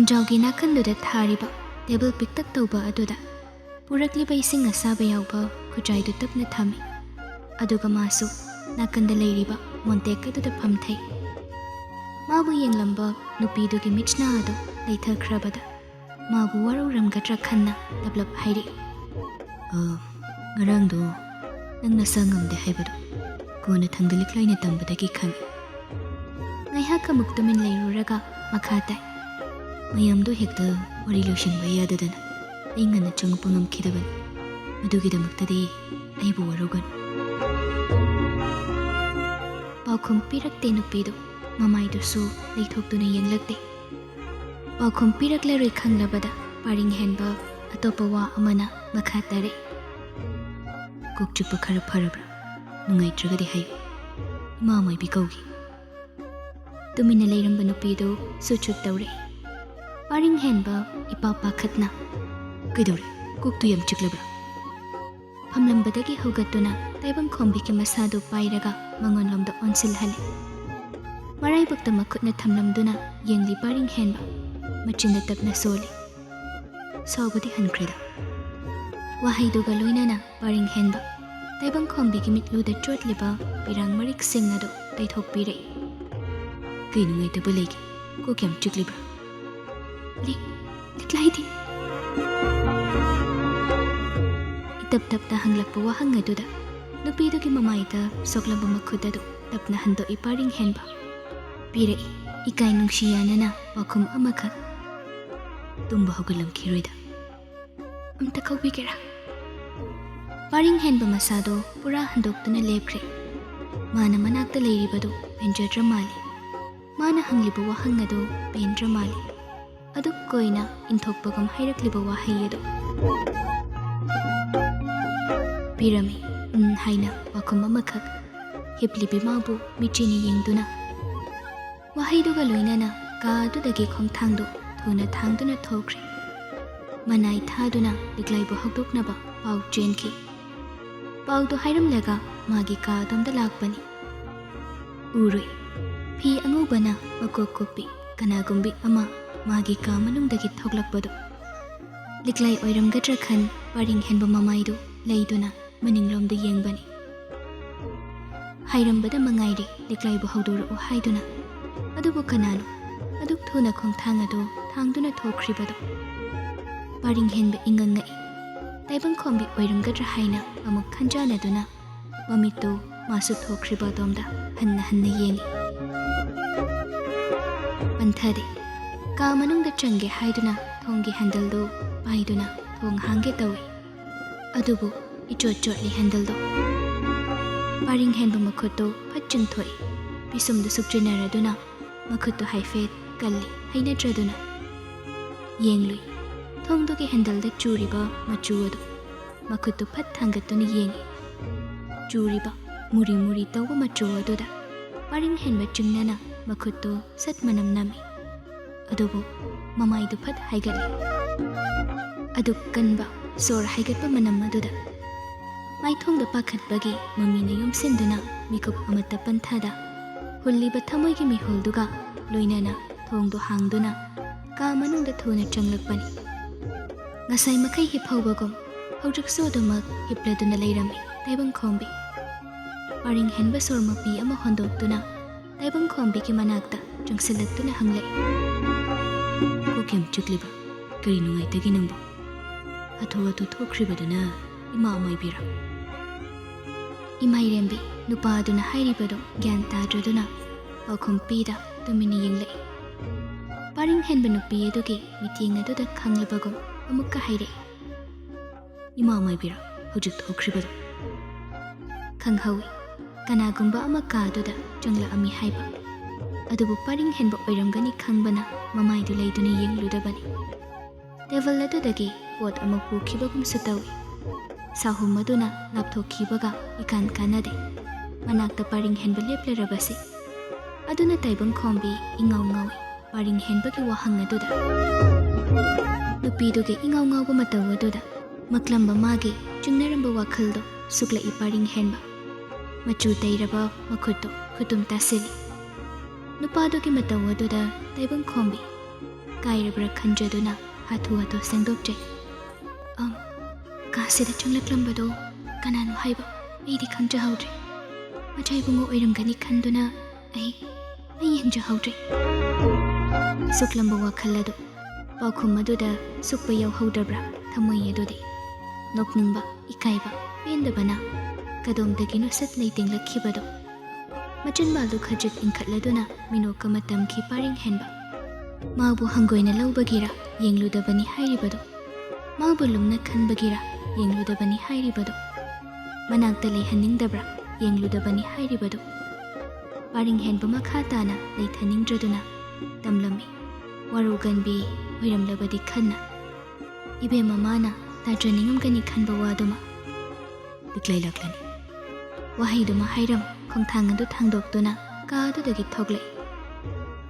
ꯐꯝꯖꯥꯎꯒꯤ ꯅꯥꯀꯟꯗꯨꯗ ꯊꯥꯔꯤꯕ ꯇꯦꯕꯜ ꯄꯤꯛꯇꯛ ꯇꯧꯕ ꯑꯗꯨꯗ ꯄꯨꯔꯛꯂꯤꯕ ꯏꯁꯤꯡ ꯑꯁꯥꯕ ꯌꯥꯎꯕ ꯈꯨꯖꯥꯏꯗꯨ ꯇꯞꯅ ꯊꯝꯃꯤ. ꯑꯗꯨꯒ ꯃꯥꯁꯨ ꯅꯥꯀꯟꯗ ꯂꯩꯔꯤꯕ ꯃꯣꯟꯇꯦꯛ ꯑꯗꯨꯗ ꯐꯝꯊꯩ. ꯃꯥꯕꯨ ꯌꯦꯡꯂꯝꯕ ꯅꯨꯄꯤꯗꯨꯒꯤ ꯃꯤꯠꯁꯅꯥ ꯑꯗꯨ ꯂꯩꯊꯈ꯭ꯔꯕꯗ ꯃꯥꯕꯨ ꯋꯥꯔꯧꯔꯝꯒꯗ꯭ꯔꯥ ꯈꯟꯅ ꯂꯞꯂꯞ ꯍꯥꯏꯔꯛꯏ. ꯉꯔꯥꯡꯗꯣ ꯅꯪ ꯅꯁꯥ ꯉꯝꯗꯦ ꯍꯥꯏꯕꯗꯣ ꯀꯣꯟꯅ ꯊꯪꯗ ꯂꯤꯛꯂꯥꯏꯅ ꯇꯝꯕꯗꯒꯤ ꯈꯪꯉꯤ. ꯉꯥꯏꯍꯥꯛ ꯑꯃꯨꯛ ꯇꯨꯃꯤꯟ ꯂꯩꯔꯨꯔꯒ ꯃꯈꯥ ꯇꯥꯏ. ꯃꯌꯥꯝꯗꯣ ꯍꯦꯛꯇ ꯋꯥꯔꯤ ꯂꯣꯏꯁꯤꯟꯕ ꯌꯥꯗꯗꯅ ꯑꯩ ꯉꯟꯅ ꯆꯪꯉꯛꯄ ꯉꯝꯈꯤꯗꯕꯅꯤ. ꯃꯗꯨꯒꯤꯗꯃꯛꯇꯗꯤ ꯑꯩꯕꯨ ꯋꯥꯔꯧꯒꯅꯨ. ꯄꯥꯎꯈꯨꯝ ꯄꯤꯔꯛꯇꯦ ꯅꯨꯄꯤꯗꯨ. ꯃꯃꯥꯏꯗꯨꯁꯨ ꯂꯩꯊꯣꯛꯇꯨꯅ ꯌꯦꯡꯂꯛꯇꯦ. ꯄꯥꯎꯈꯨꯝ ꯄꯤꯔꯛꯂꯔꯣꯏ ꯈꯪꯂꯕꯗ ꯄꯥꯔꯤꯡ ꯍꯦꯟꯕ ꯑꯇꯣꯞꯄ ꯋꯥ ꯑꯃꯅ ꯃꯈꯥ ꯇꯥꯔꯛꯏ. ꯀꯣꯛ ꯆꯤꯛꯄ ꯈꯔ ꯐꯔꯕ꯭ꯔꯥ? ꯅꯨꯡꯉꯥꯏꯇ꯭ꯔꯒꯗꯤ ꯍꯥꯏꯌꯨ. ꯏꯃꯥ ꯃꯥꯏꯕꯤ ꯀꯧꯒꯤ. ꯇꯨꯃꯤꯟꯅ ꯂꯩꯔꯝꯕ ꯅꯨꯄꯤꯗꯨ ꯁꯨꯠ ꯇꯧꯔꯛꯏ. ꯄꯥꯔꯤꯡ ꯍꯦꯟꯕ ꯏꯄꯥ ꯄꯥꯈꯠꯅ ꯀꯩꯗꯧꯔꯦ? ꯀꯣꯛꯇꯨ ꯌꯥꯝ ꯆꯤꯛꯂꯕ꯭ꯔꯥ? ꯐꯝꯂꯝꯕꯗꯒꯤ ꯍꯧꯒꯠꯇꯨꯅ ꯇꯥꯏꯕꯪꯈꯣꯝꯕꯤꯒꯤ ꯃꯁꯥꯗꯨ ꯄꯥꯏꯔꯒ ꯃꯉꯣꯟꯂꯣꯝꯗ ꯑꯣꯟꯁꯤꯜꯍꯜꯂꯤ. ꯃꯔꯥꯏꯕꯛꯇ ꯃꯈꯨꯠꯅ ꯊꯝꯂꯝꯗꯨꯅ ꯌꯦꯡꯂꯤ ꯄꯥꯔꯤꯡ ꯍꯦꯟꯕ. ꯃꯆꯤꯟꯗ ꯇꯞꯅ ꯁꯣꯜꯂꯤ. ꯁꯥꯎꯕꯗꯤ ꯍꯟꯈ꯭ꯔꯦꯗ. ꯋꯥꯍꯩꯗꯨꯒ ꯂꯣꯏꯅꯅ ꯄꯥꯔꯤꯡ ꯍꯦꯟꯕ ꯇꯥꯏꯕꯪꯈꯣꯝꯕꯤꯒꯤ ꯃꯤꯠꯂꯨꯗ ꯆꯣꯠꯂꯤꯕ ꯄꯤꯔꯥꯡ ꯃꯔꯤꯛꯁꯤꯡ ꯑꯗꯨ ꯇꯩꯊꯣꯛꯄꯤꯔꯛꯏ. ꯀꯩ ꯅꯨꯡꯉꯥꯏꯇꯕ ꯂꯩꯒꯦ? ꯀꯣꯛ ꯌꯥꯝ ꯆꯤꯛꯂꯤꯕ꯭ꯔꯥ? ꯂꯤꯛꯂꯥꯏꯗꯤ? ꯏꯇꯞ ꯇꯞꯅ ꯍꯪꯂꯛꯄ ꯋꯥꯍꯪ ꯑꯗꯨꯗ ꯅꯨꯄꯤꯗꯨꯒꯤ ꯃꯃꯥꯏꯗ ꯁꯣꯛꯂꯕ ꯃꯈꯨꯠ ꯑꯗꯨ ꯇꯞꯅ ꯍꯟꯗꯣꯛꯏ ꯄꯥꯔꯤꯡ ꯍꯦꯟꯕ. ꯄꯤꯔꯛꯏ ꯏꯀꯥꯏ ꯅꯨꯡꯁꯤ ꯌꯥꯅꯅ ꯄꯥꯎꯈꯨꯝ ꯑꯃꯈꯛ. ꯇꯨꯝꯕ ꯍꯧꯒꯠꯂꯝꯈꯤꯔꯣꯏꯗ. ꯑꯝꯇ ꯀꯧꯕꯤꯒꯦꯔꯥ? ꯄꯥꯔꯤꯡ ꯍꯦꯟꯕ ꯃꯁꯥꯗꯣ ꯄꯨꯔꯥ ꯍꯟꯗꯣꯛꯇꯨꯅ ꯂꯦꯞꯈ꯭ꯔꯦ. ꯃꯥꯅ ꯃꯅꯥꯛꯇ ꯂꯩꯔꯤꯕꯗꯨ ꯄꯦꯟꯖꯗ꯭ꯔ ꯃꯥꯜꯂꯤ. ꯃꯥꯅ ꯍꯪꯂꯤꯕ ꯋꯥꯍꯪ ꯑꯗꯨ ꯄꯦꯟꯗ꯭ꯔ ꯃꯥꯜꯂꯤ. ꯑꯗꯨꯛ ꯀꯣꯏꯅ ꯏꯟꯊꯣꯛꯄꯒꯨꯝ ꯍꯥꯏꯔꯛꯂꯤꯕ ꯋꯥꯍꯩ ꯑꯗꯨ ꯄꯤꯔꯝꯃꯤ ꯍꯥꯏꯅ ꯄꯥꯎꯈꯨꯝ ꯑꯃꯈꯛ. ꯍꯤꯞꯂꯤꯕꯤ ꯃꯥꯕꯨ ꯃꯤꯠꯆꯤꯅ ꯌꯦꯡꯗꯨꯅ ꯋꯥꯍꯩꯗꯨꯒ ꯂꯣꯏꯅꯅ ꯀꯥ ꯑꯗꯨꯗꯒꯤ ꯈꯣꯡꯊꯥꯡꯗꯨ ꯊꯨꯅ ꯊꯥꯡꯗꯨꯅ ꯊꯣꯛꯈ꯭ꯔꯦ. ꯃꯅꯥꯏ ꯊꯥꯗꯨꯅ ꯂꯤꯛꯂꯥꯏꯕꯨ ꯍꯧꯗꯣꯛꯅꯕ ꯄꯥꯎ ꯆꯦꯟꯈꯤ. ꯄꯥꯎꯗꯨ ꯍꯥꯏꯔꯝꯂꯒ ꯃꯥꯒꯤ ꯀꯥ ꯑꯗꯣꯝꯗ ꯂꯥꯛꯄꯅꯤ. ꯎꯔꯨꯏ ꯐꯤ ꯑꯉꯧꯕꯅ ꯃꯀꯣꯛ ꯀꯨꯞꯄꯤ ꯀꯅꯥꯒꯨꯝꯕꯤ ꯑꯃ ꯃꯥꯒꯤ ꯀꯥ ꯃꯅꯨꯡꯗꯒꯤ ꯊꯣꯛꯂꯛꯄꯗꯨ. ꯂꯤꯛꯂꯥꯏ ꯑꯣꯏꯔꯝꯒꯗ꯭ꯔꯥ ꯈꯟ ꯄꯥꯔꯤꯡ ꯍꯦꯟꯕ ꯃꯃꯥꯏꯗꯨ ꯂꯩꯗꯨꯅ ꯃꯅꯤꯡꯂꯣꯝꯗ ꯌꯦꯡꯕꯅꯤ. ꯍꯥꯏꯔꯝꯕꯗ ꯃꯉꯥꯏꯔꯦ ꯂꯤꯛꯂꯥꯏꯕꯨ ꯍꯧꯗꯣꯔꯛꯎ ꯍꯥꯏꯗꯨꯅ. ꯑꯗꯨꯕꯨ ꯀꯅꯥꯅꯣ ꯑꯗꯨꯛ ꯊꯨꯅ ꯈꯣꯡꯊꯥꯡ ꯑꯗꯨ ꯊꯥꯡꯗꯨꯅ ꯊꯣꯛꯈ꯭ꯔꯤꯕꯗꯣ? ꯄꯥꯔꯤꯡ ꯍꯦꯟꯕ ꯏꯉꯛꯉꯛꯏ. ꯇꯥꯏꯕꯪꯈꯣꯝꯕꯤ ꯑꯣꯏꯔꯝꯒꯗ꯭ꯔꯥ ꯍꯥꯏꯅ ꯑꯃꯨꯛ ꯈꯟꯖꯥꯟꯅꯗꯨꯅ ꯃꯃꯤꯠꯇꯨ ꯃꯥꯁꯨ ꯊꯣꯛꯈ꯭ꯔꯤꯕ ꯑꯗꯣꯝꯗ ꯍꯟꯅ ꯍꯟꯅ ꯌꯦꯡꯉꯤ. ꯄꯟꯊꯗꯦ. ꯀꯥ ꯃꯅꯨꯡꯗ ꯆꯪꯒꯦ ꯍꯥꯏꯗꯨꯅ ꯊꯣꯡꯒꯤ ꯍꯦꯟꯗꯜꯗꯨ ꯄꯥꯏꯗꯨꯅ ꯊꯣꯡ ꯍꯥꯡꯒꯦ ꯇꯧꯏ. ꯑꯗꯨꯕꯨ ꯏꯆꯣꯠ ꯆꯣꯠꯂꯤ ꯍꯦꯟꯗꯜꯗꯣ. ꯄꯥꯔꯤꯡ ꯍꯦꯟꯕ ꯃꯈꯨꯠꯇꯨ ꯐꯠ ꯆꯤꯡꯊꯣꯛꯏ. ꯄꯤꯁꯨꯝꯗꯨ ꯁꯨꯞꯆꯤꯟꯅꯔꯗꯨꯅ ꯃꯈꯨꯠꯇꯨ ꯍꯥꯏꯐꯦꯠ ꯀꯜꯂꯤ ꯍꯩꯅꯗ꯭ꯔꯗꯨꯅ. ꯌꯦꯡꯂꯨꯏ ꯊꯣꯡꯗꯨꯒꯤ ꯍꯦꯟꯗꯜꯗ ꯆꯨꯔꯤꯕ ꯃꯆꯨ ꯑꯗꯨ. ꯃꯈꯨꯠꯇꯨ ꯐꯠ ꯊꯥꯡꯒꯠꯇꯨꯅ ꯌꯦꯡꯉꯤ. ꯆꯨꯔꯤꯕ ꯃꯨꯔꯤ ꯃꯨꯔꯤ ꯇꯧꯕ ꯃꯆꯨ ꯑꯗꯨꯗ ꯄꯥꯔꯤꯡ ꯍꯦꯟꯕ ꯆꯤꯡꯅꯅ ꯃꯈꯨꯠꯇꯨ ꯁꯠ ꯃꯅꯝ ꯅꯝꯃꯤ. ꯑꯗꯨꯕꯨ ꯃꯃꯥꯏꯗꯨ ꯐꯠ ꯍꯥꯏꯒꯠꯂꯤ. ꯑꯗꯨꯛ ꯀꯟꯕ ꯁꯣꯔ ꯍꯥꯏꯒꯠꯄ ꯃꯅꯝ ꯑꯗꯨꯗ ꯃꯥꯏꯊꯣꯡꯗ ꯄꯥꯈꯠꯄꯒꯤ ꯃꯃꯤꯅ ꯌꯣꯝꯁꯤꯟꯗꯨꯅ ꯃꯤꯀꯨꯞ ꯑꯃꯠꯇ ꯄꯟꯊꯥꯗ ꯍꯨꯜꯂꯤꯕ ꯊꯃꯣꯏꯒꯤ ꯃꯤꯍꯨꯜꯗꯨꯒ ꯂꯣꯏꯅꯅ ꯊꯣꯡꯗꯨ ꯍꯥꯡꯗꯨꯅ ꯀꯥ ꯃꯅꯨꯡꯗ ꯊꯨꯅ ꯆꯪꯂꯛꯄꯅꯤ. ꯉꯁꯥꯏ ꯃꯈꯩ ꯍꯤꯞꯍꯧꯕꯒꯨꯝ ꯍꯧꯖꯤꯛꯁꯨ ꯑꯗꯨꯃꯛ ꯍꯤꯞꯂꯗꯨꯅ ꯂꯩꯔꯝꯃꯤ ꯇꯥꯏꯕꯪꯈꯣꯝꯕꯤ. ꯄꯥꯔꯤꯡ ꯍꯦꯟꯕ ꯁꯣꯔ ꯃꯄꯤ ꯑꯃ ꯍꯣꯟꯗꯣꯛꯇꯨꯅ ꯇꯥꯏꯕꯪꯈꯣꯝꯕꯤꯒꯤ ꯃꯅꯥꯛꯇ ꯆꯪꯁꯤꯜꯂꯛꯇꯨꯅ ꯍꯪꯂꯛꯏ. ꯀꯣꯛ ꯌꯥꯝ ꯆꯤꯛꯂꯤꯕ꯭ꯔꯥ? ꯀꯔꯤ ꯅꯨꯡꯉꯥꯏꯇꯒꯦ ꯅꯪꯕꯨ? ꯍꯥꯊꯨ ꯍꯥꯊꯨ ꯊꯣꯛꯈ꯭ꯔꯤꯕꯗꯨꯅ ꯏꯃꯥ ꯃꯥꯏꯕꯤꯔꯥ? ꯏꯃꯥꯏꯔꯦꯝꯕꯤ ꯅꯨꯄꯥ ꯑꯗꯨꯅ ꯍꯥꯏꯔꯤꯕꯗꯨ ꯒ꯭ꯌꯥꯟ ꯇꯥꯗ꯭ꯔꯗꯨꯅ ꯄꯥꯎꯈꯨꯝ ꯄꯤꯗ ꯇꯨꯃꯤꯟꯅ ꯌꯦꯡꯂꯛꯏ. ꯄꯥꯔꯤꯡ ꯍꯦꯟꯕ ꯅꯨꯄꯤ ꯑꯗꯨꯒꯤ ꯃꯤꯠꯌꯦꯡ ꯑꯗꯨꯗ ꯈꯪꯂꯕꯒꯨꯝ ꯑꯃꯨꯛꯀ ꯍꯥꯏꯔꯛꯏ. ꯏꯃꯥ ꯃꯥꯏꯕꯤꯔꯥ ꯍꯧꯖꯤꯛ ꯊꯣꯛꯈ꯭ꯔꯤꯕꯗꯨ? ꯈꯪꯍꯧꯏ ꯀꯅꯥꯒꯨꯝꯕ ꯑꯃ ꯀꯥꯗꯨꯗ ꯆꯪꯂꯛꯑꯝꯃꯤ ꯍꯥꯏꯕ. ꯑꯗꯨꯕꯨ ꯄꯥꯔꯤꯡ ꯍꯦꯟꯕ ꯑꯣꯏꯔꯝꯒꯅꯤ ꯈꯪꯕꯅ ꯃꯃꯥꯏꯗꯨ ꯂꯩꯗꯨꯅ ꯌꯦꯡꯂꯨꯗꯕꯅꯤ. ꯇꯦꯕꯜ ꯑꯗꯨꯗꯒꯤ ꯄꯣꯠ ꯑꯃ ꯄꯨꯈꯤꯕꯒꯨꯝꯁꯨ ꯇꯧꯏ. ꯁꯥꯍꯨꯝ ꯑꯗꯨꯅ ꯂꯥꯞꯊꯣꯛꯈꯤꯕꯒ ꯏꯀꯥꯟ ꯀꯥꯟꯅꯗꯦ. ꯃꯅꯥꯛꯇ ꯄꯥꯔꯤꯡ ꯍꯦꯟꯕ ꯂꯦꯞꯂꯔꯕꯁꯤ. ꯑꯗꯨꯅ ꯇꯥꯏꯕꯪꯈꯣꯝꯕꯤ ꯏꯉꯥꯎ ꯉꯥꯎꯏ ꯄꯥꯔꯤꯡ ꯍꯦꯟꯕꯒꯤ ꯋꯥꯍꯪ ꯑꯗꯨꯗ. ꯅꯨꯄꯤꯗꯨꯒꯤ ꯏꯉꯥꯎ ꯉꯥꯎꯕ ꯃꯇꯧ ꯑꯗꯨꯗ ꯃꯛꯂꯝꯕ ꯃꯥꯒꯤ ꯆꯤꯡꯅꯔꯝꯕ ꯋꯥꯈꯜꯗꯣ ꯁꯨꯛꯂꯛꯏ ꯄꯥꯔꯤꯡ ꯍꯦꯟꯕ. ꯃꯆꯨ ꯇꯩꯔꯕ ꯃꯈꯨꯠꯇꯨ ꯈꯨꯇꯨꯝ ꯇꯥꯁꯤꯜꯂꯤ. ꯅꯨꯄꯥꯗꯨꯒꯤ ꯃꯇꯧ ꯑꯗꯨꯗ ꯇꯥꯏꯕꯪꯈꯣꯝꯕꯤ ꯀꯥꯏꯔꯕ꯭ꯔꯥ ꯈꯟꯖꯗꯨꯅ ꯍꯥꯊꯨ ꯍꯥꯊꯨ ꯁꯦꯡꯗꯣꯛꯆꯩ꯫ ꯀꯥꯁꯤꯗ ꯆꯪꯂꯛꯂꯝꯕꯗꯣ ꯀꯅꯥꯅꯣ ꯍꯥꯏꯕ ꯑꯩꯗꯤ ꯈꯪꯖꯍꯧꯗ꯭ꯔꯦ꯫ ꯃꯆꯥꯏꯕꯨꯡꯉꯣ ꯑꯣꯏꯔꯝꯒꯅꯤ ꯈꯟꯗꯨꯅ ꯑꯩ ꯌꯦꯡꯖꯍꯧꯗ꯭ꯔꯦ꯫ ꯁꯨꯛꯂꯝꯕ ꯋꯥꯈꯜ ꯑꯗꯨ ꯄꯥꯎꯈꯨꯝ ꯑꯗꯨꯗ ꯁꯨꯛꯄ ꯌꯥꯎꯍꯧꯗ꯭ꯔꯕ꯭ꯔꯥ ꯊꯃꯣꯏ ꯑꯗꯨꯗꯤ ꯅꯣꯛꯅꯤꯡꯕ ꯏꯀꯥꯏꯕ ꯄꯦꯟꯗꯕꯅ ꯀꯗꯣꯝꯗꯒꯤꯅꯣ ꯁꯠ ꯂꯩꯇꯦꯡꯂꯛꯈꯤꯕꯗꯣ ꯃꯆꯤꯟꯕꯥꯜꯗꯨ ꯈꯖꯤꯛ ꯏꯟꯈꯠꯂꯗꯨꯅ ꯃꯤꯅꯣꯛ ꯑꯃ ꯇꯝꯈꯤ ꯄꯥꯔꯤꯡ ꯍꯦꯟꯕ꯫ ꯃꯥꯕꯨ ꯍꯪꯒꯣꯏꯅ ꯂꯧꯕꯒꯤꯔꯥ ꯌꯦꯡꯂꯨꯗꯕꯅꯤ ꯍꯥꯏꯔꯤꯕꯗꯣ, ꯃꯥꯕꯨ ꯂꯨꯝꯅ ꯈꯟꯕꯒꯤꯔꯥ ꯌꯦꯡꯂꯨꯗꯕꯅꯤ ꯍꯥꯏꯔꯤꯕꯗꯣ, ꯃꯅꯥꯛꯇ ꯂꯩꯍꯟꯅꯤꯡꯗꯕ꯭ꯔꯥ ꯌꯦꯡꯂꯨꯗꯕꯅꯤ ꯍꯥꯏꯔꯤꯕꯗꯣ꯫ ꯄꯥꯔꯤꯡ ꯍꯦꯟꯕ ꯃꯈꯥ ꯇꯥꯅ ꯂꯩꯊꯅꯤꯡꯗ꯭ꯔꯗꯨꯅ ꯇꯝꯂꯝꯃꯤ ꯋꯥꯔꯧꯒꯟꯕꯤ ꯑꯣꯏꯔꯝꯂꯕꯗꯤ ꯈꯟꯅ ꯏꯕꯦꯝꯃ ꯃꯥꯅ ꯇꯥꯖꯅꯤꯡꯉꯝꯒꯅꯤ ꯈꯟꯕ ꯋꯥꯗꯨꯃ꯫ ꯂꯤꯛꯂꯩ ꯂꯥꯛꯂꯅꯤ꯫ ꯋꯥꯍꯩꯗꯨꯃ ꯍꯥꯏꯔꯝ ꯈꯣꯡꯊꯥꯡ ꯑꯗꯨ ꯊꯥꯡꯗꯣꯛꯇꯨꯅ ꯀꯥ ꯑꯗꯨꯗꯒꯤ ꯊꯣꯛꯂꯛꯏ꯫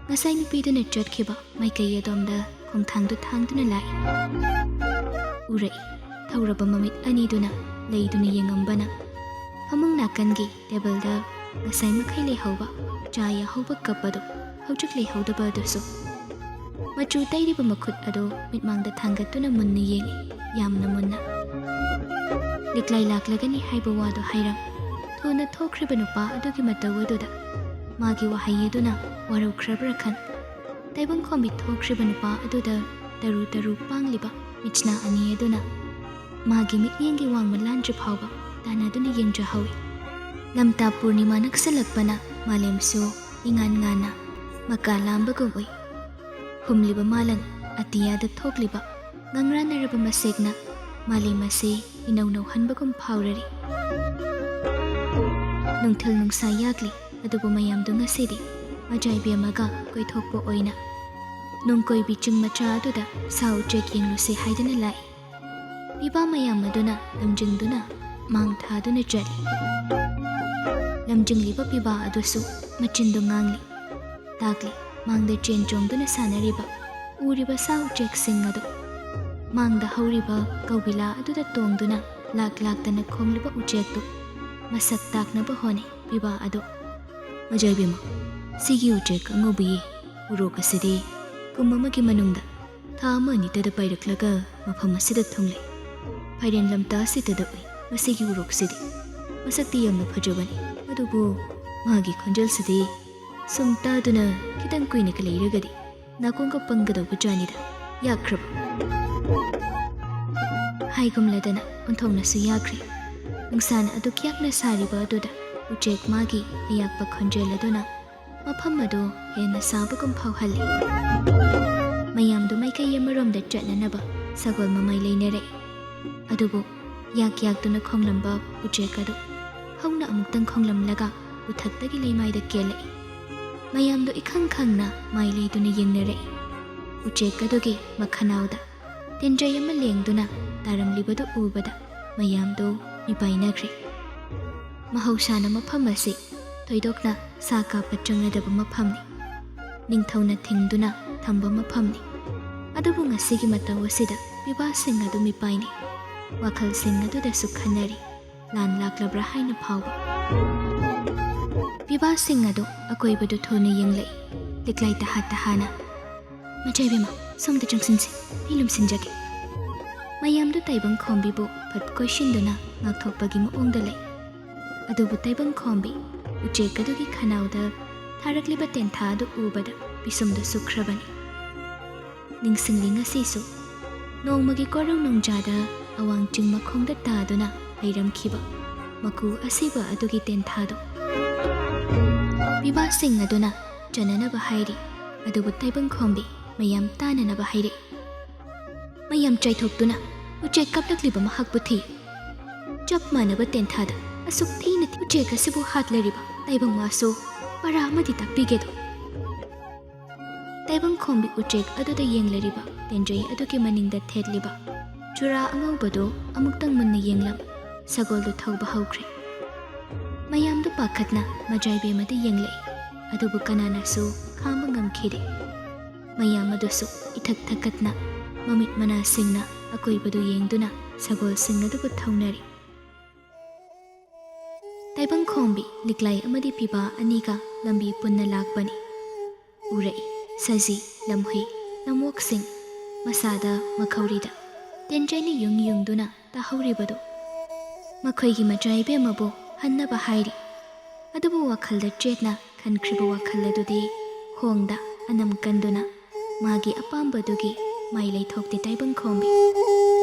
ꯉꯁꯥꯏ ꯅꯨꯄꯤꯗꯨꯅ ꯆꯠꯈꯤꯕ ꯃꯥꯏꯀꯩ ꯑꯗꯣꯝꯗ ꯈꯣꯡꯊꯥꯡꯗꯨ ꯊꯥꯡꯗꯨꯅ ꯂꯥꯛꯏ꯫ ꯎꯔꯛꯏ ꯊꯧꯔꯕ ꯃꯃꯤꯠ ꯑꯅꯤꯗꯨꯅ ꯂꯩꯗꯨꯅ ꯌꯦꯡꯉꯝꯕꯅ ꯐꯃꯨꯡ ꯅꯥꯀꯟꯒꯤ ꯇꯦꯕꯜꯗ ꯉꯁꯥꯏ ꯃꯈꯩ ꯂꯩꯍꯧꯕ ꯆꯥ ꯌꯥꯍꯧꯕ ꯀꯞ ꯑꯗꯨ ꯍꯧꯖꯤꯛ ꯂꯩꯍꯧꯗꯕ ꯑꯗꯨꯁꯨ꯫ ꯃꯆꯨ ꯇꯩꯔꯤꯕ ꯃꯈꯨꯠ ꯑꯗꯨ ꯃꯤꯠꯃꯥꯡꯗ ꯊꯥꯡꯒꯠꯇꯨꯅ ꯃꯨꯟꯅ ꯌꯦꯡꯏ ꯌꯥꯝꯅ ꯃꯨꯟꯅ꯫ ꯂꯤꯛꯂꯥꯏ ꯂꯥꯛꯂꯒꯅꯤ ꯍꯥꯏꯕ ꯋꯥꯗꯨ ꯍꯥꯏꯔꯝ ꯊꯨꯅ ꯊꯣꯛꯈ꯭ꯔꯤꯕ ꯅꯨꯄꯥ ꯑꯗꯨꯒꯤ ꯃꯇꯧ ꯑꯗꯨꯗ ꯃꯥꯒꯤ ꯋꯥꯍꯩ ꯑꯗꯨꯅ ꯋꯥꯔꯧꯈ꯭ꯔꯕ꯭ꯔꯥ ꯈꯟ ꯇꯥꯏꯕꯪꯈꯣꯝꯕꯤ ꯊꯣꯛꯈ꯭ꯔꯤꯕ ꯅꯨꯄꯥ ꯑꯗꯨꯗ ꯇꯔꯨ ꯇꯔꯨ ꯄꯥꯡꯂꯤꯕ ꯃꯤꯠꯁꯅꯥ ꯑꯅꯤ ꯑꯗꯨꯅ ꯃꯥꯒꯤ ꯃꯤꯠꯌꯦꯡꯒꯤ ꯋꯥꯡꯃ ꯂꯥꯟꯗ꯭ꯔꯤ ꯐꯥꯎꯕ ꯇꯥꯟꯅꯗꯨꯅ ꯌꯦꯡꯖꯍꯧꯏ꯫ ꯂꯝꯇꯥ ꯄꯨꯔꯅꯤꯃꯥ ꯅꯛꯁꯜꯂꯛꯄꯅ ꯃꯥꯂꯦꯝꯁꯨ ꯏꯉꯥꯟ ꯉꯥꯟꯅ ꯃꯀꯥ ꯂꯥꯝꯕꯒꯨꯝ ꯎꯏ꯫ ꯍꯨꯝꯂꯤꯕ ꯃꯥꯂꯪ ꯑꯇꯤꯌꯥꯗ ꯊꯣꯛꯂꯤꯕ ꯉꯪꯔꯥꯟꯅꯔꯕ ꯃꯁꯦꯛꯅ ꯃꯥꯂꯦꯝ ꯑꯁꯤ ꯏꯅꯧ ꯅꯧꯍꯟꯕꯒꯨꯝ ꯐꯥꯎꯔꯔꯤ꯫ ꯅꯨꯡꯊꯤꯜ ꯅꯨꯡꯁꯥ ꯌꯥꯛꯂꯤ ꯑꯗꯨꯕꯨ ꯃꯌꯥꯝꯗꯨ ꯉꯁꯤꯗꯤ ꯃꯆꯥꯏꯕꯦꯝꯃꯒ ꯀꯣꯏꯊꯣꯛꯄ ꯑꯣꯏꯅ ꯅꯣꯡꯀꯣꯏꯕꯤ ꯆꯤꯡ ꯃꯆꯥ ꯑꯗꯨꯗ ꯁꯥ ꯎꯆꯦꯛ ꯌꯦꯡꯂꯨꯁꯤ ꯍꯥꯏꯗꯨꯅ ꯂꯥꯛꯏ꯫ ꯄꯤꯕꯥ ꯃꯌꯥꯝ ꯑꯗꯨꯅ ꯂꯝꯖꯤꯡꯗꯨꯅ ꯃꯥꯡ ꯊꯥꯗꯨꯅ ꯆꯠꯂꯤ꯫ ꯂꯝꯖꯤꯡꯂꯤꯕ ꯄꯤꯕꯥ ꯑꯗꯨꯁꯨ ꯃꯆꯤꯟꯗꯨ ꯉꯥꯡꯂꯤ ꯇꯥꯛꯂꯤ ꯃꯥꯡꯗ ꯆꯦꯟ ꯆꯣꯡꯗꯨꯅ ꯁꯥꯟꯅꯔꯤꯕ ꯎꯔꯤꯕ ꯁꯥ ꯎꯆꯦꯛꯁꯤꯡ ꯑꯗꯨ꯫ ꯃꯥꯡꯗ ꯍꯧꯔꯤꯕ ꯀꯧꯕꯤꯂꯥ ꯑꯗꯨꯗ ꯇꯣꯡꯗꯨꯅ ꯂꯥꯛꯇꯅ ꯈꯣꯡꯂꯤꯕ ꯎꯆꯦꯛꯇꯨ ꯃꯁꯛ ꯇꯥꯛꯅꯕ ꯍꯣꯠꯅꯩ ꯄꯤꯕꯥ ꯑꯗꯨ꯫ ꯃꯆꯥꯏꯕꯦꯝꯃ ꯁꯤꯒꯤ ꯎꯆꯦꯛ ꯑꯉꯧꯕꯤ ꯎꯔꯣꯛ ꯑꯁꯤꯗꯤ ꯀꯨꯝ ꯑꯃꯒꯤ ꯃꯅꯨꯡꯗ ꯊꯥ ꯑꯃ ꯑꯅꯤꯇꯗ ꯄꯥꯏꯔꯛꯂꯒ ꯃꯐꯝ ꯑꯁꯤꯗ ꯊꯨꯡꯂꯩ꯫ ꯐꯥꯏꯔꯦꯟ ꯂꯝꯇꯥ ꯑꯁꯤꯗ ꯎꯏ ꯃꯁꯤꯒꯤ ꯎꯔꯣꯛꯁꯤꯗꯤ ꯃꯁꯛꯇꯤ ꯌꯥꯝꯅ ꯐꯖꯕꯅꯤ ꯑꯗꯨꯕꯨ ꯃꯥꯒꯤ ꯈꯣꯟꯖꯦꯜꯁꯤꯗꯤ ꯁꯨꯝ ꯇꯥꯗꯨꯅ ꯈꯤꯇꯪ ꯀꯨꯏꯅꯒ ꯂꯩꯔꯒꯗꯤ ꯅꯥꯀꯣꯡꯒ ꯄꯪꯒꯗꯧꯕ ꯖꯥꯅꯤꯗ ꯌꯥꯈ꯭ꯔꯕ꯫ ꯍꯥꯏꯒꯨꯝꯂꯗꯅ ꯑꯣꯟꯊꯣꯛꯅꯁꯨ ꯌꯥꯈ꯭ꯔꯦ꯫ ꯅꯨꯡꯁꯥꯅ ꯑꯗꯨꯛ ꯌꯥꯛꯅ ꯁꯥꯔꯤꯕ ꯑꯗꯨꯗ ꯎꯆꯦꯛ ꯃꯥꯒꯤ ꯑꯌꯥꯛꯄ ꯈꯣꯟꯖꯦꯜ ꯑꯗꯨꯅ ꯃꯐꯝ ꯑꯗꯨ ꯍꯦꯟꯅ ꯁꯥꯕꯒꯨꯝ ꯐꯥꯎꯍꯜꯂꯤ꯫ ꯃꯌꯥꯝꯗꯨ ꯃꯥꯏꯀꯩ ꯑꯃꯔꯣꯝꯗ ꯆꯠꯅꯅꯕ ꯁꯒꯣꯜ ꯃꯃꯩ ꯂꯩꯅꯔꯛꯏ꯫ ꯑꯗꯨꯕꯨ ꯌꯥꯛꯇꯨꯅ ꯈꯣꯡꯂꯝꯕ ꯎꯆꯦꯛ ꯑꯗꯨ ꯍꯧꯅ ꯑꯃꯨꯛꯇꯪ ꯈꯣꯡꯂꯝꯂꯒ ꯎꯊꯛꯇꯒꯤ ꯂꯩꯃꯥꯏꯗ ꯀꯦꯜꯂꯛꯏ꯫ ꯃꯌꯥꯝꯗꯨ ꯏꯈꯪ ꯈꯪꯅ ꯃꯥꯏ ꯂꯩꯗꯨꯅ ꯌꯦꯡꯅꯔꯛꯏ꯫ ꯎꯆꯦꯛ ꯑꯗꯨꯒꯤ ꯃꯈꯅꯥꯎꯗ ꯇꯦꯟꯖꯩ ꯑꯃ ꯂꯦꯡꯗꯨꯅ ꯇꯥꯔꯝꯂꯤꯕꯗꯨ ꯎꯕꯗ ꯃꯌꯥꯝꯗꯨ ꯃꯤꯄꯥꯏꯅꯈ꯭ꯔꯦ꯫ ꯃꯍꯧꯁꯥꯅ ꯃꯐꯝ ꯑꯁꯤ ꯊꯣꯏꯗꯣꯛꯅ ꯁꯥ ꯀꯥꯞꯄ ꯆꯪꯅꯗꯕ ꯃꯐꯝꯅꯤ, ꯅꯤꯡꯊꯧꯅ ꯊꯤꯡꯗꯨꯅ ꯊꯝꯕ ꯃꯐꯝꯅꯤ꯫ ꯑꯗꯨꯕꯨ ꯉꯁꯤꯒꯤ ꯃꯇꯧ ꯑꯁꯤꯗ ꯄꯤꯕꯥꯁꯤꯡ ꯑꯗꯨ ꯃꯤꯄꯥꯏꯅꯩ꯫ ꯋꯥꯈꯜꯁꯤꯡ ꯑꯗꯨꯗꯁꯨ ꯈꯟꯅꯔꯤ ꯂꯥꯟ ꯂꯥꯛꯂꯕ꯭ꯔꯥ ꯍꯥꯏꯅ ꯐꯥꯎꯕ꯫ ꯄꯤꯕꯥꯁꯤꯡ ꯑꯗꯨ ꯑꯀꯣꯏꯕꯗꯨ ꯊꯨꯅ ꯌꯦꯡꯂꯛꯏ ꯂꯤꯛꯂꯥꯏ ꯇꯍꯥꯅ ꯃꯆꯥꯏꯕꯦꯝꯃ ꯁꯣꯝꯗ ꯆꯪꯁꯤꯟꯁꯤ ꯑꯩ ꯂꯨꯝꯁꯤꯟꯖꯒꯦ꯫ ꯃꯌꯥꯝꯗꯨ ꯇꯥꯏꯕꯪꯈꯣꯝꯕꯤꯕꯨ ꯐꯠ ꯀꯣꯏꯁꯤꯟꯗꯨꯅ ꯉꯥꯛꯊꯣꯛꯄꯒꯤ ꯃꯑꯣꯡꯗ ꯂꯩ꯫ ꯑꯗꯨꯕꯨ ꯇꯥꯏꯕꯪꯈꯣꯝꯕꯤ ꯎꯆꯦꯛ ꯑꯗꯨꯒꯤ ꯈꯅꯥꯎꯗ ꯊꯥꯔꯛꯂꯤꯕ ꯇꯦꯟꯊꯥ ꯑꯗꯨ ꯎꯕꯗ ꯄꯤꯁꯨꯝꯗꯨ ꯁꯨꯛꯈ꯭ꯔꯕꯅꯤ꯫ ꯅꯤꯡꯁꯤꯡꯂꯤ ꯉꯁꯤꯁꯨ ꯅꯣꯡꯃꯒꯤ ꯀꯣꯔꯧ ꯅꯣꯡꯖꯥꯗ ꯑꯋꯥꯡ ꯆꯤꯡ ꯃꯈꯣꯡꯗ ꯇꯥꯗꯨꯅ ꯂꯩꯔꯝꯈꯤꯕ ꯃꯀꯨ ꯑꯁꯤꯕ ꯑꯗꯨꯒꯤ ꯇꯦꯟꯊꯥꯗꯨ꯫ ꯄꯤꯕꯥꯁꯤꯡ ꯑꯗꯨꯅ ꯆꯟꯅꯅꯕ ꯍꯥꯏꯔꯤ ꯑꯗꯨꯕꯨ ꯇꯥꯏꯕꯪꯈꯣꯝꯕꯤ ꯃꯌꯥꯝ ꯇꯥꯅꯅꯕ ꯍꯥꯏꯔꯛꯏ꯫ ꯃꯌꯥꯝ ꯆꯥꯏꯊꯣꯛꯇꯨꯅ ꯎꯆꯦꯛ ꯀꯥꯞꯂꯛꯂꯤꯕ ꯃꯍꯥꯛꯄꯨ ꯊꯤꯌꯨ꯫ ꯆꯞ ꯃꯥꯟꯅꯕ ꯇꯦꯟꯊꯥꯗ ꯑꯁꯨꯛ ꯊꯤꯅ ꯎꯆꯦꯛ ꯑꯁꯤꯕꯨ ꯍꯥꯠꯂꯔꯤꯕ ꯇꯥꯏꯕꯪ ꯃꯥꯁꯨ ꯄꯔꯥ ꯑꯃꯗꯤ ꯇꯥꯛꯄꯤꯒꯦꯗꯣ꯫ ꯇꯥꯏꯕꯪꯈꯣꯝꯕꯤ ꯎꯆꯦꯛ ꯑꯗꯨꯗ ꯌꯦꯡꯂꯔꯤꯕ ꯇꯦꯟꯖꯩ ꯑꯗꯨꯒꯤ ꯃꯅꯤꯡꯗ ꯊꯦꯠꯂꯤꯕ ꯆꯨꯔꯥ ꯑꯉꯧꯕꯗꯨ ꯑꯃꯨꯛꯇꯪ ꯃꯨꯟꯅ ꯌꯦꯡꯂꯝ ꯁꯒꯣꯜꯗꯨ ꯊꯧꯕ ꯍꯧꯈ꯭ꯔꯦ꯫ ꯃꯌꯥꯝꯗꯨ ꯄꯥꯈꯠꯅ ꯃꯆꯥꯏꯕꯦꯝꯃꯗ ꯌꯦꯡꯂꯛꯏ ꯑꯗꯨꯕꯨ ꯀꯅꯥꯅꯁꯨ ꯈꯥꯝꯕ ꯉꯝꯈꯤꯗꯦ꯫ ꯃꯌꯥꯝ ꯑꯗꯨꯁꯨ ꯏꯊꯛ ꯊꯛꯀꯠꯅ ꯃꯃꯤꯠ ꯃꯅꯥꯁꯤꯡꯅ ꯑꯀꯣꯏꯕꯗꯨ ꯌꯦꯡꯗꯨꯅ ꯁꯒꯣꯜꯁꯤꯡ ꯑꯗꯨꯕꯨ ꯊꯧꯅꯔꯤ꯫ ꯇꯥꯏꯕꯪꯈꯣꯝꯕꯤ ꯂꯤꯛꯂꯥꯏ ꯑꯃꯗꯤ ꯄꯤꯕꯥ ꯑꯅꯤꯒ ꯂꯝꯕꯤ ꯄꯨꯟꯅ ꯂꯥꯛꯄꯅꯤ꯫ ꯎꯔꯛꯏ ꯁꯖꯤ ꯂꯝꯍꯨꯏ ꯂꯝꯋꯣꯛꯁꯤꯡ ꯃꯁꯥꯗ ꯃꯈꯧꯔꯤꯗ ꯇꯦꯟꯖꯩꯅ ꯌꯨꯡꯗꯨꯅ ꯇꯥꯍꯧꯔꯤꯕꯗꯨ ꯃꯈꯣꯏꯒꯤ ꯃꯆꯥ ꯏꯕꯦꯝꯃꯕꯨ ꯍꯟꯅꯕ ꯍꯥꯏꯔꯤ꯫ ꯑꯗꯨꯕꯨ ꯋꯥꯈꯜꯗ ꯆꯦꯠꯅ ꯈꯟꯈ꯭ꯔꯤꯕ ꯋꯥꯈꯜ ꯑꯗꯨꯗꯤ ꯈꯣꯡꯗ ꯑꯅꯝ ꯀꯟꯗꯨꯅ ꯃꯥꯒꯤ ꯑꯄꯥꯝꯕꯗꯨꯒꯤ ꯃꯥꯏ ꯂꯩꯊꯣꯛꯇꯦ ꯇꯥꯏꯕꯪꯈꯣꯝꯕꯤ꯫